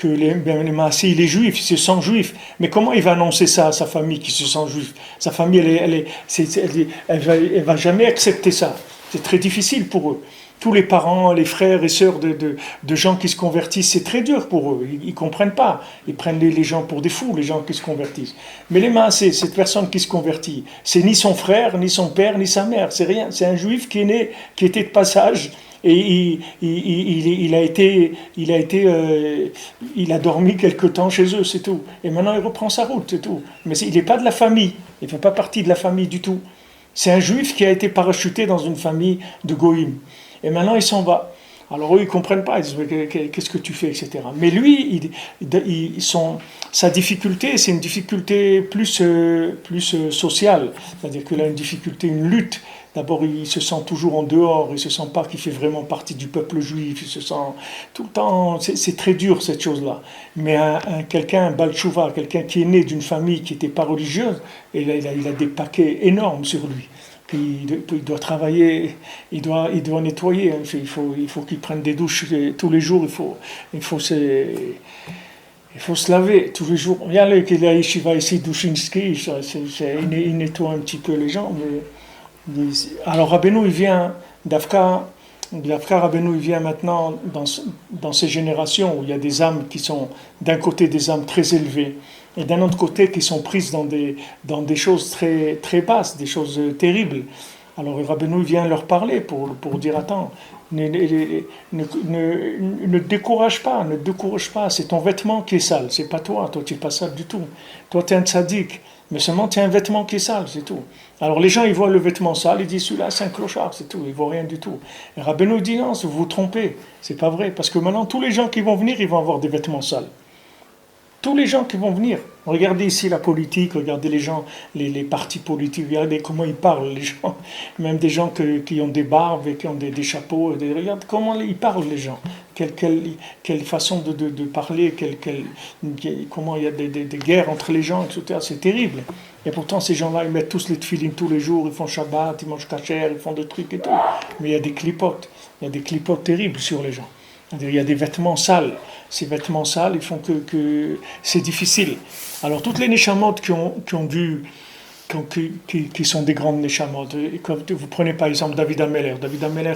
les Maasé, il est juif, il se sent juif. Mais comment il va annoncer ça à sa famille qui se sent juif? Sa famille, elle va jamais accepter ça. C'est très difficile pour eux. Tous les parents, les frères et sœurs de gens qui se convertissent, c'est très dur pour eux. Ils ne comprennent pas. Ils prennent les gens pour des fous, les gens qui se convertissent. Mais les Maasé, cette personne qui se convertit, c'est ni son frère, ni son père, ni sa mère. C'est rien. C'est un juif qui est né, qui était de passage. Et il a dormi quelque temps chez eux, c'est tout. Et maintenant, il reprend sa route, c'est tout. Mais il n'est pas de la famille. Il ne fait pas partie de la famille du tout. C'est un juif qui a été parachuté dans une famille de goïm. Et maintenant, il s'en va. Alors eux, ils ne comprennent pas, ils disent, mais qu'est-ce que tu fais, etc. Mais lui, sa difficulté, c'est une difficulté plus sociale. C'est-à-dire qu'il a une difficulté, une lutte. D'abord, il se sent toujours en dehors, il ne se sent pas qu'il fait vraiment partie du peuple juif, il se sent tout le temps, c'est très dur cette chose-là. Mais quelqu'un, un Baal Tshuva, quelqu'un qui est né d'une famille qui n'était pas religieuse, il a des paquets énormes sur lui. Il doit travailler, il doit nettoyer, il faut qu'il prenne des douches tous les jours, il faut se laver tous les jours. Il y a la yeshiva ici, Dushinsky, il nettoie un petit peu les gens. Alors Rabbeinu, il vient, Dafka Rabbeinu, il vient maintenant dans ces générations où il y a des âmes qui sont d'un côté des âmes très élevées, et d'un autre côté qui sont prises dans des choses très, très basses, des choses terribles. Alors Rabbeinu vient leur parler pour dire attends, ne décourage pas, c'est ton vêtement qui est sale, c'est pas toi tu n'es pas sale du tout. Toi tu es un tzaddik, mais seulement tu as un vêtement qui est sale, c'est tout. Alors les gens ils voient le vêtement sale, ils disent celui-là c'est un clochard, c'est tout, ils ne voient rien du tout. Et Rabbeinu dit non, vous vous trompez, c'est pas vrai, parce que maintenant tous les gens qui vont venir, ils vont avoir des vêtements sales. Tous les gens qui vont venir, regardez ici la politique, regardez les gens, les partis politiques, regardez comment ils parlent, les gens, même des gens qui ont des barbes et qui ont des chapeaux, regardez comment ils parlent les gens, quelle façon de parler, comment il y a des guerres entre les gens, etc. C'est terrible. Et pourtant ces gens-là, ils mettent tous les tefilines tous les jours, ils font Shabbat, ils mangent kasher, ils font des trucs et tout. Mais il y a des clipotes terribles sur les gens. Il y a des vêtements sales. Ces vêtements sales, ils font que c'est difficile. Alors toutes les neshamot qui ont dû qui sont des grandes neshamot. Et comme vous prenez par exemple David Ameller. David Ameller,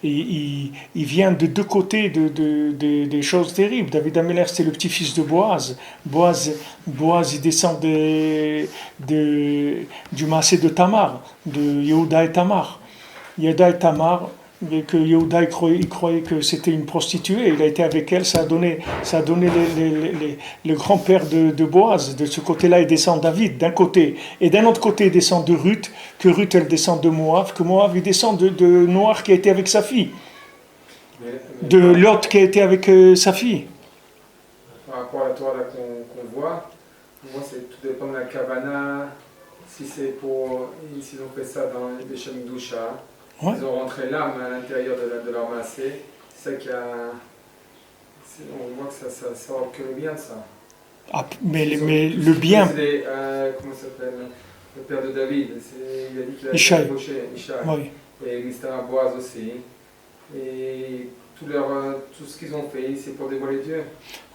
il vient de deux côtés des choses terribles. David Ameller, c'est le petit-fils de Boaz. Boaz, il descend du massé de Tamar, de Yehuda et Tamar. Yehuda et Tamar, et que Yehuda il croyait que c'était une prostituée, il a été avec elle, ça a donné le grand-père de Boaz. De ce côté-là, il descend David, d'un côté, et d'un autre côté, il descend de Ruth, que Ruth, elle descend de Moab, que Moab, il descend de Noir qui a été avec sa fille, de Lot qui a été avec sa fille. Par rapport à la Torah là, qu'on voit, moi, tout dépend de la kavana, si c'est s'ils ont fait ça dans les Shem Dusha. Ouais. Ils ont rentré l'âme à l'intérieur de leur massé. C'est ça qui a. On voit que ça sort que le bien de ça. Ah, mais le bien. Comment ça s'appelle? Le père de David. Il a dit qu'il a Ishaï. été embauché. Ishaï. Oui. Et Mr. Boaz aussi. Et tout ce qu'ils ont fait, c'est pour dévoiler Dieu.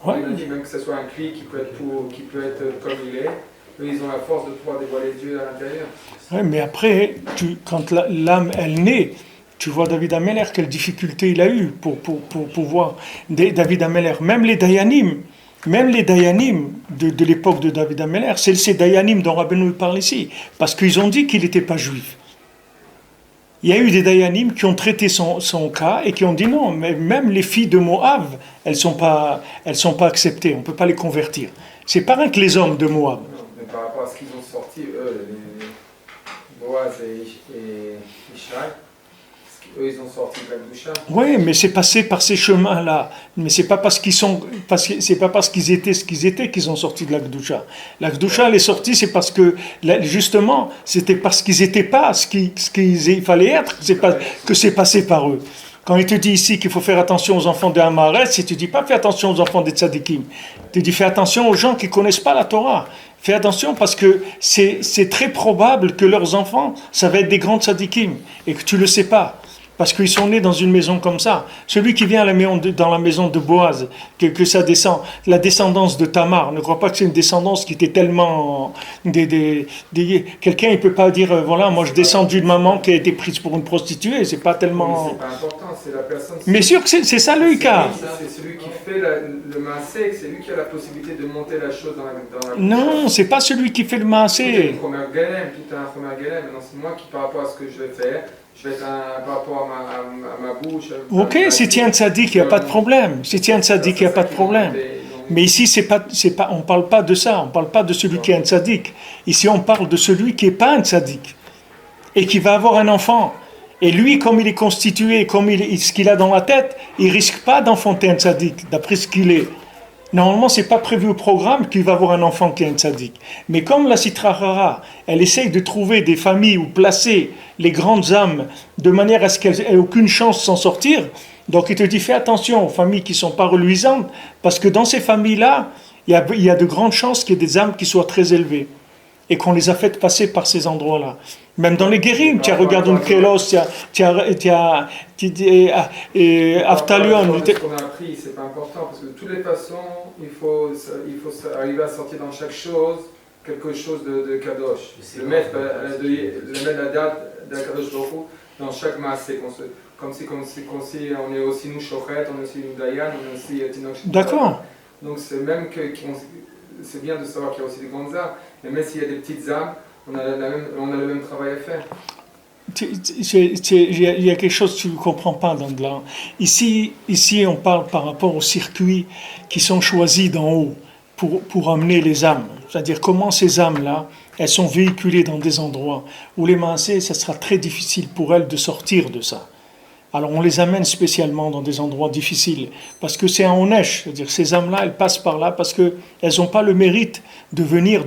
Ouais. Il a dit même que ce soit un cli qui peut être comme il est. Eux, ils ont la force de pouvoir dévoiler Dieu à l'intérieur. Oui, mais après, quand l'âme, elle naît, tu vois David Ameller, quelle difficulté il a eu pour pouvoir. David Ameller, même les Dayanim de l'époque de David Ameller, c'est ces Dayanim dont Rabbeinu parle ici, parce qu'ils ont dit qu'il n'était pas juif. Il y a eu des Dayanim qui ont traité son cas et qui ont dit non, mais même les filles de Moab, elles sont pas acceptées, on ne peut pas les convertir. C'est pareil que les hommes de Moab. Mais par rapport à ce qu'ils ont sorti, eux, les Boaz et Ishaï, eux, ils ont sorti de la Gdusha. Oui, mais c'est passé par ces chemins-là. Mais c'est pas parce qu'ils étaient ce qu'ils étaient qu'ils ont sorti de la Gdusha. La Gdusha, elle est sortie, c'est parce que, justement, c'était parce qu'ils n'étaient pas ce qu'il fallait être, que c'est passé par eux. Quand il te dit ici qu'il faut faire attention aux enfants de Hamaretz, il te dit pas fais attention aux enfants des tzadikim. Il te dit fais attention aux gens qui ne connaissent pas la Torah. Fais attention parce que c'est très probable que leurs enfants, ça va être des grands tzadikim et que tu ne le sais pas. Parce qu'ils sont nés dans une maison comme ça. Celui qui vient dans la maison de Boaz, que ça descend, la descendance de Tamar, ne crois pas que c'est une descendance qui était tellement... quelqu'un, il ne peut pas dire, voilà, moi je descends d'une maman qui a été prise pour une prostituée, c'est pas tellement... Mais c'est pas important, c'est la personne... Mais sûr que c'est ça le cas. C'est celui qui fait le maasé, c'est lui qui a la possibilité de monter la chose dans la... Non, c'est pas celui qui fait le Tout est maasé. une première galème, tout est un premier galème. Maintenant, c'est moi qui, par rapport à ce que je vais faire, je vais être par rapport à ma bouche. Ok, si tu es un tzaddik, il n'y a pas de problème. Si tu es un tzaddik, il n'y a pas de problème. Mais ici, on ne parle pas de ça. On ne parle pas de celui qui est un tzaddik. Ici, on parle de celui qui n'est pas un tzaddik et qui va avoir un enfant. Et lui, comme il est constitué, comme ce qu'il a dans la tête, il ne risque pas d'enfanter un tzaddik, d'après ce qu'il est. Normalement, ce n'est pas prévu au programme qu'il va avoir un enfant qui est un tzaddik. Mais comme la Sitra Hara, elle essaye de trouver des familles où placer les grandes âmes de manière à ce qu'elles n'aient aucune chance de s'en sortir, donc il te dit fais attention aux familles qui ne sont pas reluisantes, parce que dans ces familles-là, il y a de grandes chances qu'il y ait des âmes qui soient très élevées et qu'on les a faites passer par ces endroits-là. Même dans les guérim, tu regardes une Kélos, tu as Aftalion. Ce qu'on a appris, c'est pas important, parce que de toutes les façons, il faut arriver à sortir dans chaque chose quelque chose de Kadosh. Le mettre la date de Kadosh Baruch Hu dans chaque massé. Comme si on est aussi nous Shochet, on est aussi nous Dayan, on est aussi Tinoch. D'accord. Donc c'est même c'est bien de savoir qu'il y a aussi des grandes âmes, mais même s'il y a des petites âmes, on a le même travail à faire. Il y a quelque chose que tu ne comprends pas dans là. Ici, on parle par rapport aux circuits qui sont choisis d'en haut pour amener les âmes. C'est-à-dire comment ces âmes-là, elles sont véhiculées dans des endroits où les maasés, ça sera très difficile pour elles de sortir de ça. Alors on les amène spécialement dans des endroits difficiles, parce que c'est un onesh, c'est-à-dire ces âmes-là, elles passent par là parce qu'elles n'ont pas le mérite de venir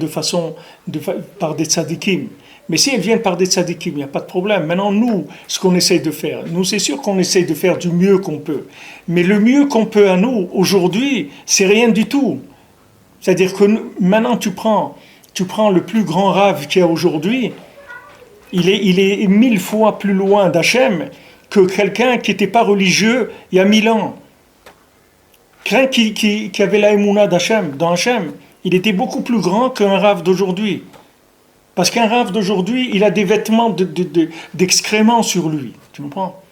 par des tzadikim. Mais si elles viennent par des tzadikim, il n'y a pas de problème. Maintenant, nous, ce qu'on essaye de faire, nous, c'est sûr qu'on essaye de faire du mieux qu'on peut. Mais le mieux qu'on peut à nous, aujourd'hui, c'est rien du tout. C'est-à-dire que maintenant, tu prends le plus grand rave qu'il y a aujourd'hui, il est 1000 fois plus loin d'Hachem que quelqu'un qui n'était pas religieux il y a 1000 ans. Quelqu'un qui avait la émouna d'Hachem, dans Hachem, il était beaucoup plus grand qu'un rave d'aujourd'hui. Parce qu'un Rav d'aujourd'hui, il a des vêtements d'excréments sur lui. Tu comprends?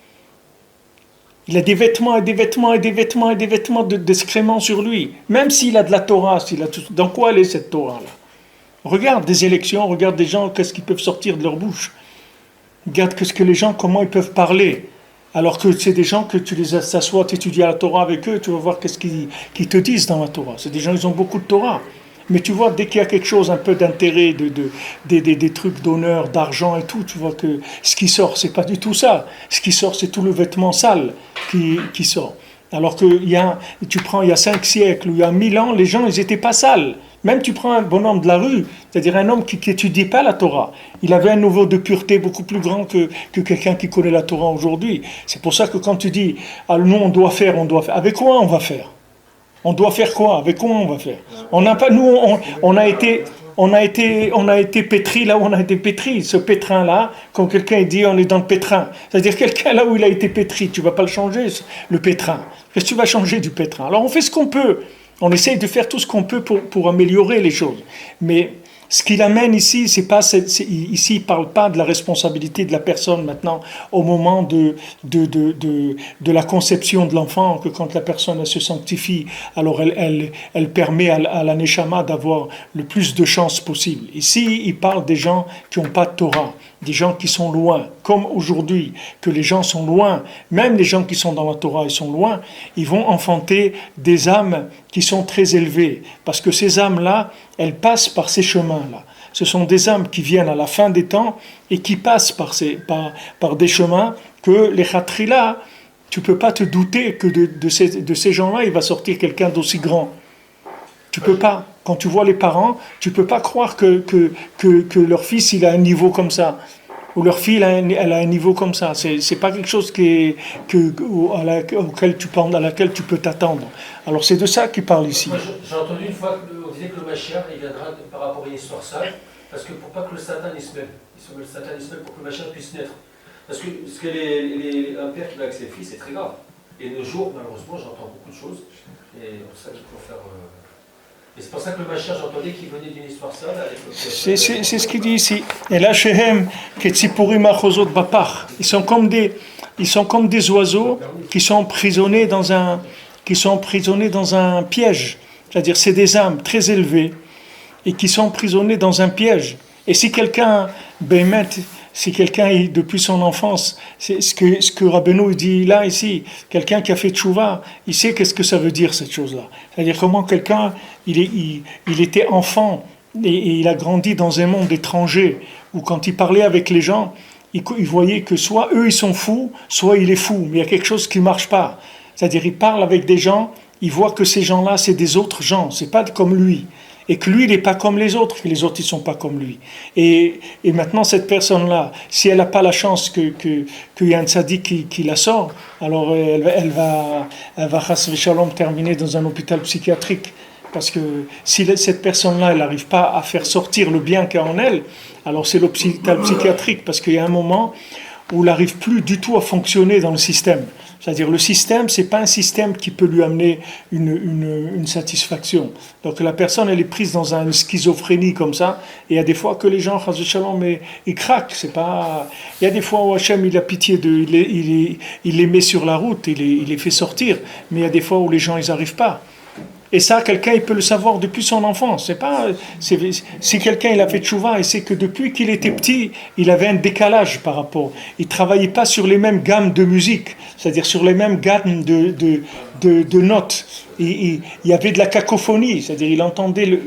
Il a des vêtements et des vêtements et des vêtements et des vêtements d'excréments sur lui. Même s'il a de la Torah, dans quoi elle est cette Torah-là? Regarde des élections, regarde des gens, qu'est-ce qu'ils peuvent sortir de leur bouche. Regarde les gens, comment ils peuvent parler. Alors que c'est des gens que tu les t'assois, tu étudies la Torah avec eux, tu vas voir qu'est-ce qu'ils te disent dans la Torah. C'est des gens, ils ont beaucoup de Torah. Mais tu vois, dès qu'il y a quelque chose, un peu d'intérêt, des trucs d'honneur, d'argent et tout, tu vois que ce qui sort, c'est pas du tout ça. Ce qui sort, c'est tout le vêtement sale qui sort. Alors que il y a 5 siècles ou il y a 1000 ans, les gens, ils n'étaient pas sales. Même tu prends un bonhomme de la rue, c'est-à-dire un homme qui n'étudie pas la Torah, il avait un niveau de pureté beaucoup plus grand que quelqu'un qui connaît la Torah aujourd'hui. C'est pour ça que quand tu dis, ah, nous on doit faire, avec quoi on va faire? On doit faire quoi? Avec quoi on va faire? On n'a pas, nous, on a été pétri là où on a été pétri. Ce pétrin-là, quand quelqu'un dit on est dans le pétrin, c'est-à-dire quelqu'un là où il a été pétri, tu ne vas pas le changer, le pétrin. Qu'est-ce que tu vas changer du pétrin? Alors on fait ce qu'on peut. On essaye de faire tout ce qu'on peut pour améliorer les choses. Mais ce qu'il amène ici, ici il ne parle pas de la responsabilité de la personne maintenant au moment de la conception de l'enfant, que quand la personne elle se sanctifie, alors elle permet à la Neshama d'avoir le plus de chances possible. Ici, il parle des gens qui n'ont pas de Torah, des gens qui sont loin, comme aujourd'hui, que les gens sont loin, même les gens qui sont dans la Torah, ils sont loin, ils vont enfanter des âmes qui sont très élevées, parce que ces âmes-là, elles passent par ces chemins-là. Ce sont des âmes qui viennent à la fin des temps et qui passent par des chemins que les khatrila, tu ne peux pas te douter que de ces gens-là, il va sortir quelqu'un d'aussi grand. Tu peux pas. Quand tu vois les parents, tu ne peux pas croire que leur fils il a un niveau comme ça, ou leur fille elle a un niveau comme ça. C'est pas quelque chose à laquelle tu peux t'attendre. Alors c'est de ça qu'il parle ici. Moi, j'ai entendu une fois qu'on disait que le Mashiach il viendra par rapport à une histoire sale, parce que pour pas que le Satan il se mêle, le Satan il se mêle pour que le Mashiach puisse naître. Parce que un père qui va avec ses fils, c'est très grave. Et de nos jours, malheureusement, j'entends beaucoup de choses, et c'est pour ça qu'il faut faire. Et c'est pour ça que le Mashiach, j'entendais qu'il venait d'une histoire sale. C'est ce qu'il dit ici. Et là, Shehem, Ketzipurim Achozot Bapach. Ils sont comme des oiseaux qui sont emprisonnés dans un piège. C'est-à-dire, c'est des âmes très élevées et qui sont emprisonnés dans un piège. Et si quelqu'un, depuis son enfance, c'est ce que Rabbeinu dit là, ici, quelqu'un qui a fait tchouva, il sait qu'est-ce que ça veut dire, cette chose-là. C'est-à-dire comment quelqu'un, il était enfant et il a grandi dans un monde étranger, où quand il parlait avec les gens, il voyait que soit eux, ils sont fous, soit il est fou, mais il y a quelque chose qui ne marche pas. C'est-à-dire, il parle avec des gens, il voit que ces gens-là, c'est des autres gens, c'est pas comme lui. Et que lui, il n'est pas comme les autres, que les autres, ils ne sont pas comme lui. Et maintenant, cette personne-là, si elle n'a pas la chance qu'il y a un tzaddik qui la sort, alors elle va chas v'shalom, terminer dans un hôpital psychiatrique. Parce que si cette personne-là, elle n'arrive pas à faire sortir le bien qu'il y a en elle, alors c'est l'hôpital psychiatrique, parce qu'il y a un moment où elle n'arrive plus du tout à fonctionner dans le système. C'est-à-dire le système, c'est pas un système qui peut lui amener une satisfaction. Donc la personne, elle est prise dans une schizophrénie comme ça, et il y a des fois que les gens, ils craquent. C'est pas. Il y a des fois où Hachem, il a pitié il les met sur la route, il les fait sortir, mais il y a des fois où les gens, ils n'arrivent pas. Et ça, quelqu'un, il peut le savoir depuis son enfance. Si quelqu'un, il a fait tchouva, et c'est que depuis qu'il était petit, il avait un décalage par rapport. Il ne travaillait pas sur les mêmes gammes de musique, c'est-à-dire sur les mêmes gammes de notes. Il y avait de la cacophonie, c'est-à-dire il entendait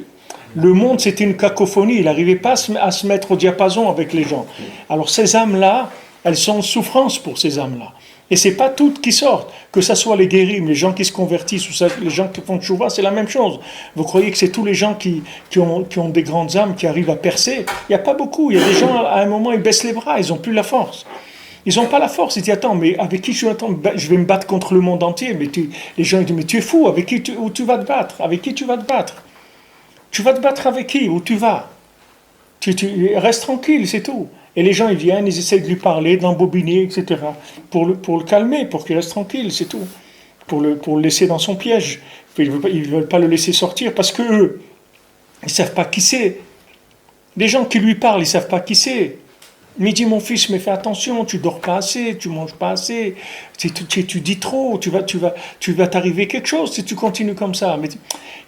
le monde, c'était une cacophonie. Il n'arrivait pas à se mettre au diapason avec les gens. Alors ces âmes-là, elles sont en souffrance pour ces âmes-là. Et ce n'est pas toutes qui sortent, que ce soit les guéris, les gens qui se convertissent, ou les gens qui font tchouva, c'est la même chose. Vous croyez que c'est tous les gens qui ont des grandes âmes, qui arrivent à percer? Il n'y a pas beaucoup. Il y a des gens, à un moment, ils baissent les bras, ils n'ont plus la force. Ils n'ont pas la force. Ils disent, attends, mais avec qui je vais me battre contre le monde entier? Mais les gens ils disent, mais tu es fou, où tu vas te battre? Avec qui tu vas te battre? Tu vas te battre avec qui? Où tu vas? Reste tranquille, c'est tout. Et les gens, ils viennent, ils essaient de lui parler, d'embobiner, etc. Pour le calmer, pour qu'il reste tranquille, c'est tout. Pour le laisser dans son piège. Ils ne veulent pas le laisser sortir parce qu'eux, ils ne savent pas qui c'est. Les gens qui lui parlent, ils ne savent pas qui c'est. Mais il dit, mon fils, mais fais attention, tu dors pas assez, tu manges pas assez, tu dis trop, tu vas t'arriver quelque chose si tu continues comme ça. Mais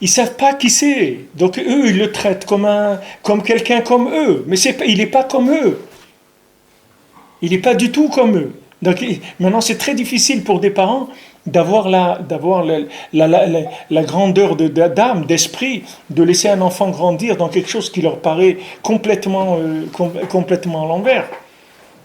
ils savent pas qui c'est. Donc eux, ils le traitent comme quelqu'un comme eux. Mais il n'est pas comme eux. Il n'est pas du tout comme eux. Donc maintenant, c'est très difficile pour des parents d'avoir la grandeur d'âme, d'esprit, de laisser un enfant grandir dans quelque chose qui leur paraît complètement à l'envers.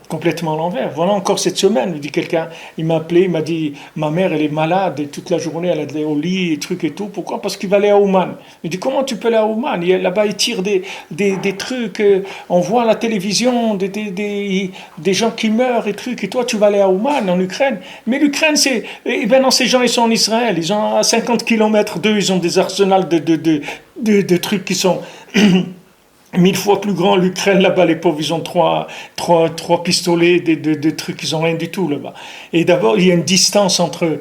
Complètement à l'envers. Voilà encore cette semaine, il dit quelqu'un, il m'a appelé, il m'a dit, ma mère elle est malade et toute la journée elle est au lit et trucs et tout. Pourquoi? Parce qu'il va aller à Ouman. Il dit, comment tu peux aller à Ouman? Là-bas ils tirent des trucs, on voit à la télévision des gens qui meurent et trucs, et toi tu vas aller à Ouman en Ukraine. Mais l'Ukraine c'est, et ben non, ces gens ils sont en Israël, ils ont à 50 km d'eux, ils ont des arsenals de trucs qui sont 1000 fois plus grand. L'Ukraine, là-bas, les pauvres, ils ont trois pistolets, des trucs, ils n'ont rien du tout, là-bas. Et d'abord, il y a une distance entre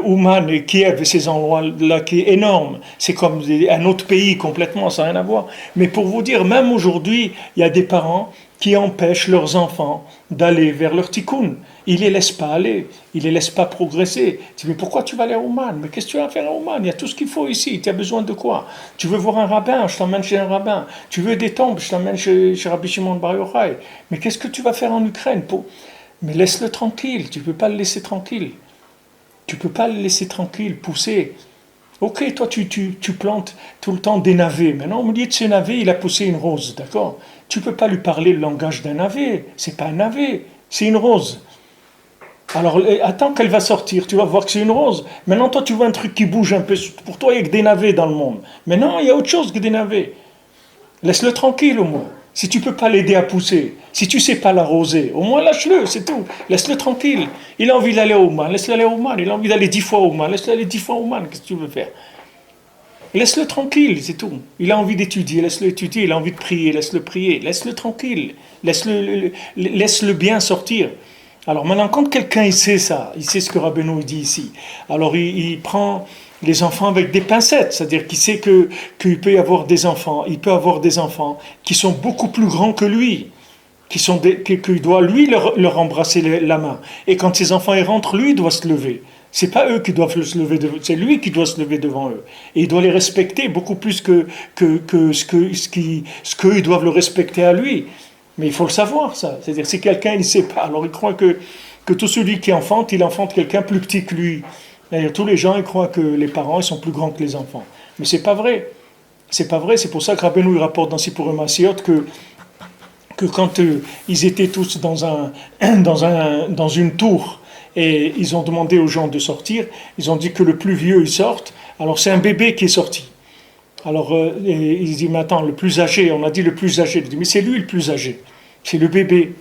Ouman et Kiev et ces endroits-là qui est énorme. C'est comme un autre pays complètement, ça n'a rien à voir. Mais pour vous dire, même aujourd'hui, il y a des parents qui empêchent leurs enfants d'aller vers leur tikkun. Ils les laissent pas aller, ils les laissent pas progresser. Tu dis, mais pourquoi tu vas aller à Ouman? Mais qu'est-ce que tu vas faire à Ouman? Il y a tout ce qu'il faut ici, tu as besoin de quoi? Tu veux voir un rabbin, je t'emmène chez un rabbin. Tu veux des tombes, je t'emmène chez Rabbi Shimon Bar Yochai. Mais qu'est-ce que tu vas faire en Ukraine? Mais laisse-le tranquille, tu ne peux pas le laisser tranquille. Tu ne peux pas le laisser tranquille, pousser. Ok, toi tu plantes tout le temps des navets. Maintenant, au milieu de ces navets, il a poussé une rose, d'accord? Tu ne peux pas lui parler le langage d'un navet. C'est pas un navet, c'est une rose. Alors, attends qu'elle va sortir, tu vas voir que c'est une rose. Maintenant, toi, tu vois un truc qui bouge un peu. Pour toi, il n'y a que des navets dans le monde. Mais non, il y a autre chose que des navets. Laisse-le tranquille, au moins. Si tu ne peux pas l'aider à pousser, si tu ne sais pas l'arroser, au moins lâche-le, c'est tout. Laisse-le tranquille. Il a envie d'aller au Man, laisse-le aller au Man. Il a envie d'aller 10 fois au Man, laisse-le aller 10 fois au Man. Qu'est-ce que tu veux faire? Laisse-le tranquille, c'est tout. Il a envie d'étudier, laisse-le étudier. Il a envie de prier, laisse-le prier. Laisse-le tranquille. Laisse-le bien sortir. Alors maintenant, quand quelqu'un il sait ça, il sait ce que Rabbeinu dit ici, alors il prend les enfants avec des pincettes, c'est-à-dire qu'il sait qu'il peut y avoir des enfants, il peut avoir des enfants qui sont beaucoup plus grands que lui, qu'il doit lui leur embrasser la main. Et quand ces enfants ils rentrent, lui il doit se lever. C'est pas eux qui doivent se lever, c'est lui qui doit se lever devant eux. Et il doit les respecter beaucoup plus que ce qu'eux doivent le respecter à lui. Mais il faut le savoir, ça. C'est-à-dire, si quelqu'un ne sait pas, alors il croit que tout celui qui enfante, il enfante quelqu'un plus petit que lui. D'ailleurs, tous les gens, ils croient que les parents, ils sont plus grands que les enfants. Mais c'est pas vrai. C'est pas vrai. C'est pour ça que Rabbeinu, il rapporte dans Sipurim Maasiot que quand ils étaient tous dans une tour et ils ont demandé aux gens de sortir, ils ont dit que le plus vieux, il sorte. Alors, c'est un bébé qui est sorti. Alors, il dit, mais attends, le plus âgé, on a dit le plus âgé. Il dit, mais c'est lui le plus âgé. C'est le bébé.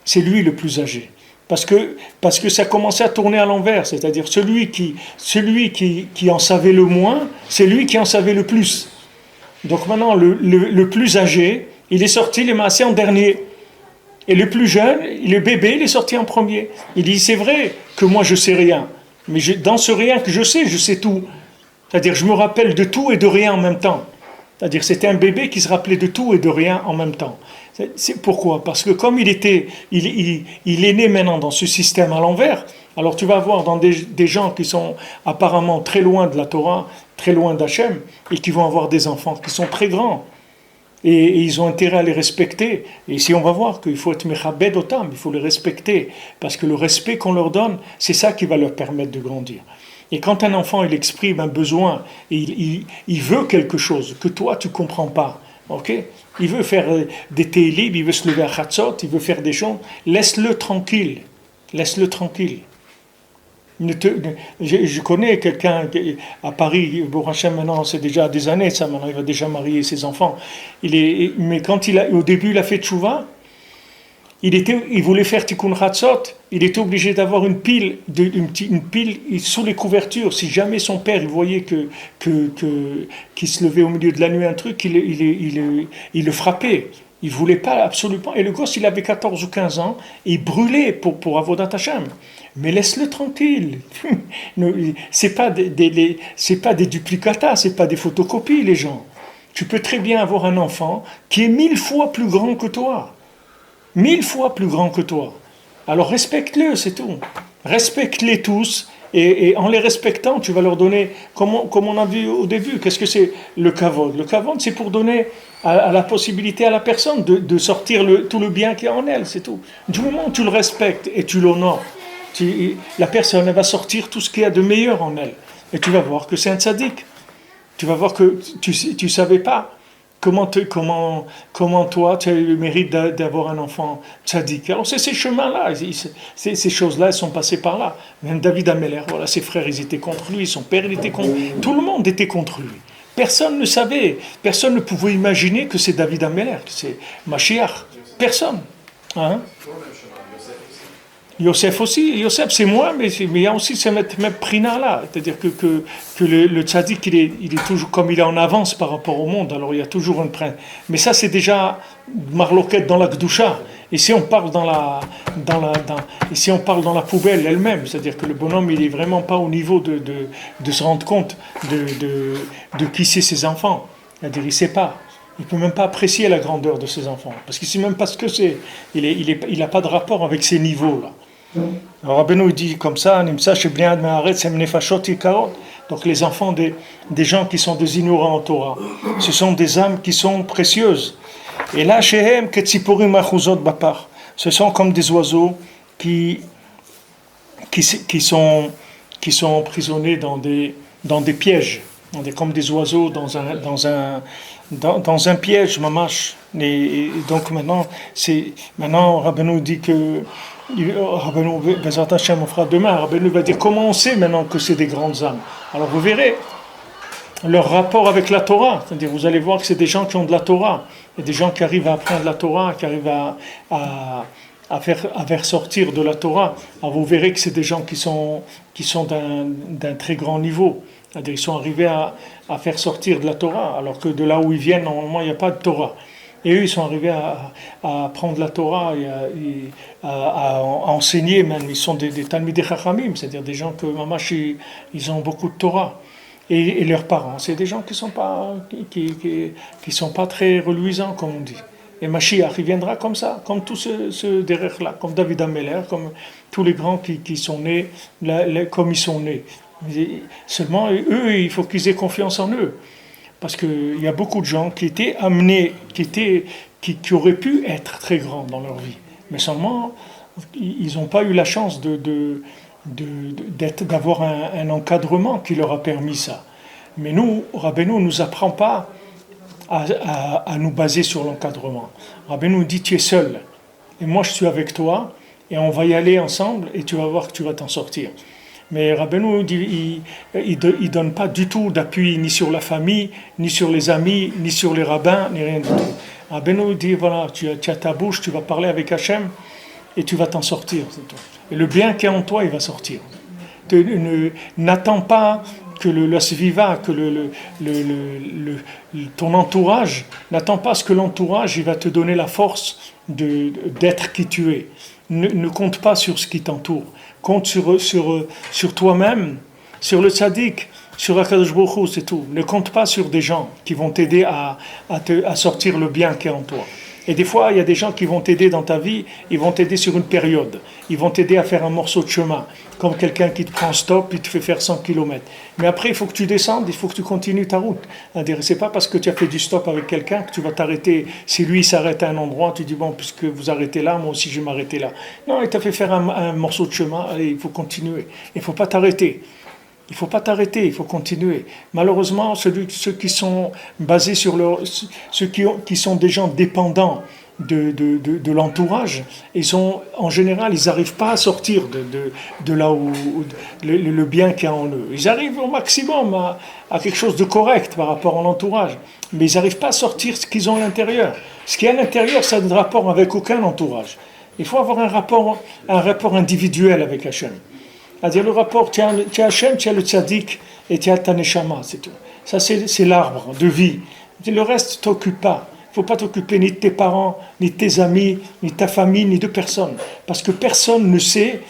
C'est lui le plus âgé. Parce que ça commençait à tourner à l'envers. C'est-à-dire, celui qui en savait le moins, c'est lui qui en savait le plus. Donc maintenant, le plus âgé, il est sorti les massés en dernier. Et le plus jeune, le bébé, il est sorti en premier. Il dit, c'est vrai que moi, je sais rien. Mais dans ce rien que je sais tout. C'est-à-dire, je me rappelle de tout et de rien en même temps. C'est-à-dire, c'était un bébé qui se rappelait de tout et de rien en même temps. C'est pourquoi? Parce que comme il est né maintenant dans ce système à l'envers, alors tu vas voir dans des gens qui sont apparemment très loin de la Torah, très loin d'Hachem, et qui vont avoir des enfants qui sont très grands. Et ils ont intérêt à les respecter. Et ici, on va voir qu'il faut être mechabed otam, il faut les respecter. Parce que le respect qu'on leur donne, c'est ça qui va leur permettre de grandir. Et quand un enfant il exprime un besoin, il veut quelque chose que toi tu ne comprends pas, ok? Il veut faire des télim, il veut se lever à Chatzot, il veut faire des choses, laisse-le tranquille, laisse-le tranquille. Je connais quelqu'un à Paris, Baruch Hashem, maintenant c'est déjà des années, ça maintenant il va déjà marier ses enfants. Mais quand au début il a fait tchouva, il voulait faire Tikkun Chatzot, il était obligé d'avoir une pile sous les couvertures. Si jamais son père il voyait qu'il se levait au milieu de la nuit un truc, il le frappait. Il ne voulait pas absolument. Et le gosse, il avait 14 ou 15 ans, et il brûlait pour Avodat Hashem. Mais laisse-le tranquille. C'est pas des duplicata, c'est pas des photocopies, les gens. Tu peux très bien avoir un enfant qui est 1000 fois plus grand que toi. 1000 fois plus grand que toi. Alors respecte-le, c'est tout. Respecte-les tous. Et en les respectant, tu vas leur donner, comme on a vu au début, qu'est-ce que c'est le kavod? Le kavod, c'est pour donner à la possibilité à la personne de sortir tout le bien qui est en elle, c'est tout. Du moment où tu le respectes et tu l'honores, la personne elle va sortir tout ce qu'il y a de meilleur en elle. Et tu vas voir que c'est un tzaddik. Tu vas voir que tu savais pas comment toi tu as eu le mérite d'avoir un enfant tzaddik. Alors c'est ces chemins-là, ces choses-là, elles sont passées par là. Même David Ameller, voilà, ses frères, ils étaient contre lui, son père, il était contre lui. Tout le monde était contre lui. Personne ne savait, personne ne pouvait imaginer que c'est David Ameller, que c'est Mashiach. Personne. Hein? Yosef aussi, Yosef c'est moi, mais il y a aussi ce même prina-là, c'est-à-dire que le tzaddik il est toujours comme il est en avance par rapport au monde, alors il y a toujours un print. Mais ça c'est déjà marloquette dans la Gdusha. Ici on parle ici on parle dans la poubelle elle-même, c'est-à-dire que le bonhomme il est vraiment pas au niveau de se rendre compte de qui c'est ses enfants. C'est-à-dire il sait pas. Il ne peut même pas apprécier la grandeur de ses enfants, parce qu'il ne sait même pas ce que c'est. Il n'a pas de rapport avec ces niveaux-là. Alors Rabbeinu dit comme ça, donc les enfants des gens qui sont des ignorants en Torah, ce sont des âmes qui sont précieuses. Et là, ce sont comme des oiseaux qui sont emprisonnés dans des pièges, comme des oiseaux dans un piège, mamash. Et donc maintenant Rabbeinu dit que Rabbeinu, Bezrat Hashem, on fera demain, Rabbeinu va dire comment on sait maintenant que c'est des grandes âmes. Alors vous verrez leur rapport avec la Torah, c'est-à-dire vous allez voir que c'est des gens qui ont de la Torah, et des gens qui arrivent à apprendre la Torah, qui arrivent à faire sortir de la Torah. Alors vous verrez que c'est des gens qui sont d'un très grand niveau. C'est-à-dire ils sont arrivés à faire sortir de la Torah, alors que de là où ils viennent, normalement, il n'y a pas de Torah. Et eux, ils sont arrivés à prendre la Torah et à enseigner même. Ils sont des Talmidei Chachamim, c'est-à-dire des gens que, mamash, ils ont beaucoup de Torah. Et leurs parents, c'est des gens qui sont pas très reluisants, comme on dit. Et Mashiach, il viendra comme ça, comme tous ceux derrière-là, comme David Ameller, comme tous les grands qui sont nés, comme ils sont nés. Seulement, eux, il faut qu'ils aient confiance en eux. Parce qu'il y a beaucoup de gens qui étaient amenés, qui auraient pu être très grands dans leur vie. Mais seulement, ils n'ont pas eu la chance d'avoir un encadrement qui leur a permis ça. Mais nous, Rabbeinu ne nous apprend pas à nous baser sur l'encadrement. Rabbeinu nous dit, tu es seul, et moi je suis avec toi, et on va y aller ensemble, et tu vas voir que tu vas t'en sortir. Mais Rabbeinu, il donne pas du tout d'appui ni sur la famille, ni sur les amis, ni sur les rabbins, ni rien du tout. Rabbeinu dit, voilà, tu as ta bouche, tu vas parler avec Hachem, et tu vas t'en sortir. C'est tout. Et le bien qui est en toi, il va sortir. N'attends pas que la sviva, que ton entourage, n'attends pas ce que l'entourage il va te donner la force d'être qui tu es. Ne compte pas sur ce qui t'entoure. Compte sur toi-même, sur le tzaddik, sur Akadosh Baruch Hu, c'est tout. Ne compte pas sur des gens qui vont t'aider à sortir le bien qui est en toi. Et des fois, il y a des gens qui vont t'aider dans ta vie, ils vont t'aider sur une période. Ils vont t'aider à faire un morceau de chemin. Comme quelqu'un qui te prend stop, il te fait faire 100 km. Mais après, il faut que tu descendes, il faut que tu continues ta route. C'est pas parce que tu as fait du stop avec quelqu'un que tu vas t'arrêter. Si lui, il s'arrête à un endroit, tu dis, bon, puisque vous arrêtez là, moi aussi, je vais m'arrêter là. Non, il t'a fait faire un morceau de chemin, allez, il faut continuer. Il ne faut pas t'arrêter. Il ne faut pas t'arrêter, il faut continuer. Malheureusement, ceux qui sont basés sur ceux qui sont des gens dépendants de l'entourage, en général, ils n'arrivent pas à sortir de là où le bien qu'il y a en eux. Ils arrivent au maximum à quelque chose de correct par rapport à l'entourage, mais ils n'arrivent pas à sortir ce qu'ils ont à l'intérieur. Ce qui est à l'intérieur, ça n'a de rapport avec aucun entourage. Il faut avoir un rapport individuel avec Hachem. C'est-à-dire le rapport, tu as Hachem, tu as le tzaddik et tu as ta neshama, c'est tout. Ça, c'est l'arbre de vie. Le reste, ne t'occupe pas. Il ne faut pas t'occuper ni de tes parents, ni de tes amis, ni de ta famille, ni de personne. Parce que personne ne sait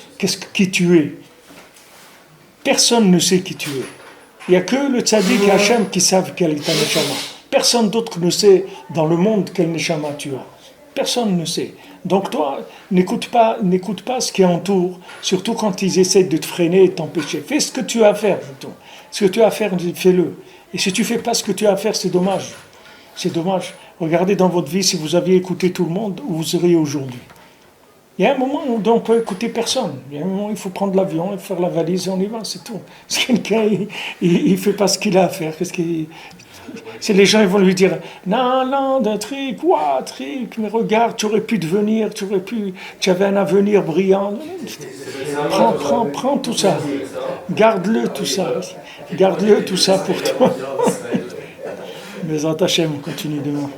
qui tu es. Personne ne sait qui tu es. Il n'y a que le tzaddik et Hachem qui savent quelle est ta neshama. Personne d'autre ne sait dans le monde quel neshama tu as. Personne ne sait. Donc toi, n'écoute pas ce qui entoure, surtout quand ils essaient de te freiner et de t'empêcher. Fais ce que tu as à faire, plutôt. Ce que tu as à faire, fais-le. Et si tu ne fais pas ce que tu as à faire, c'est dommage. C'est dommage. Regardez dans votre vie, si vous aviez écouté tout le monde, où vous seriez aujourd'hui. Il y a un moment où on peut écouter personne. Il y a un moment où il faut prendre l'avion, faire la valise et on y va, c'est tout. Si quelqu'un, il fait pas ce qu'il a à faire, si les gens ils vont lui dire « Non, d'un truc, mais regarde, tu aurais pu devenir, tu avais un avenir brillant. » Prends tout ça. Garde-le tout ça pour toi. Mais en Hachem, on continue demain.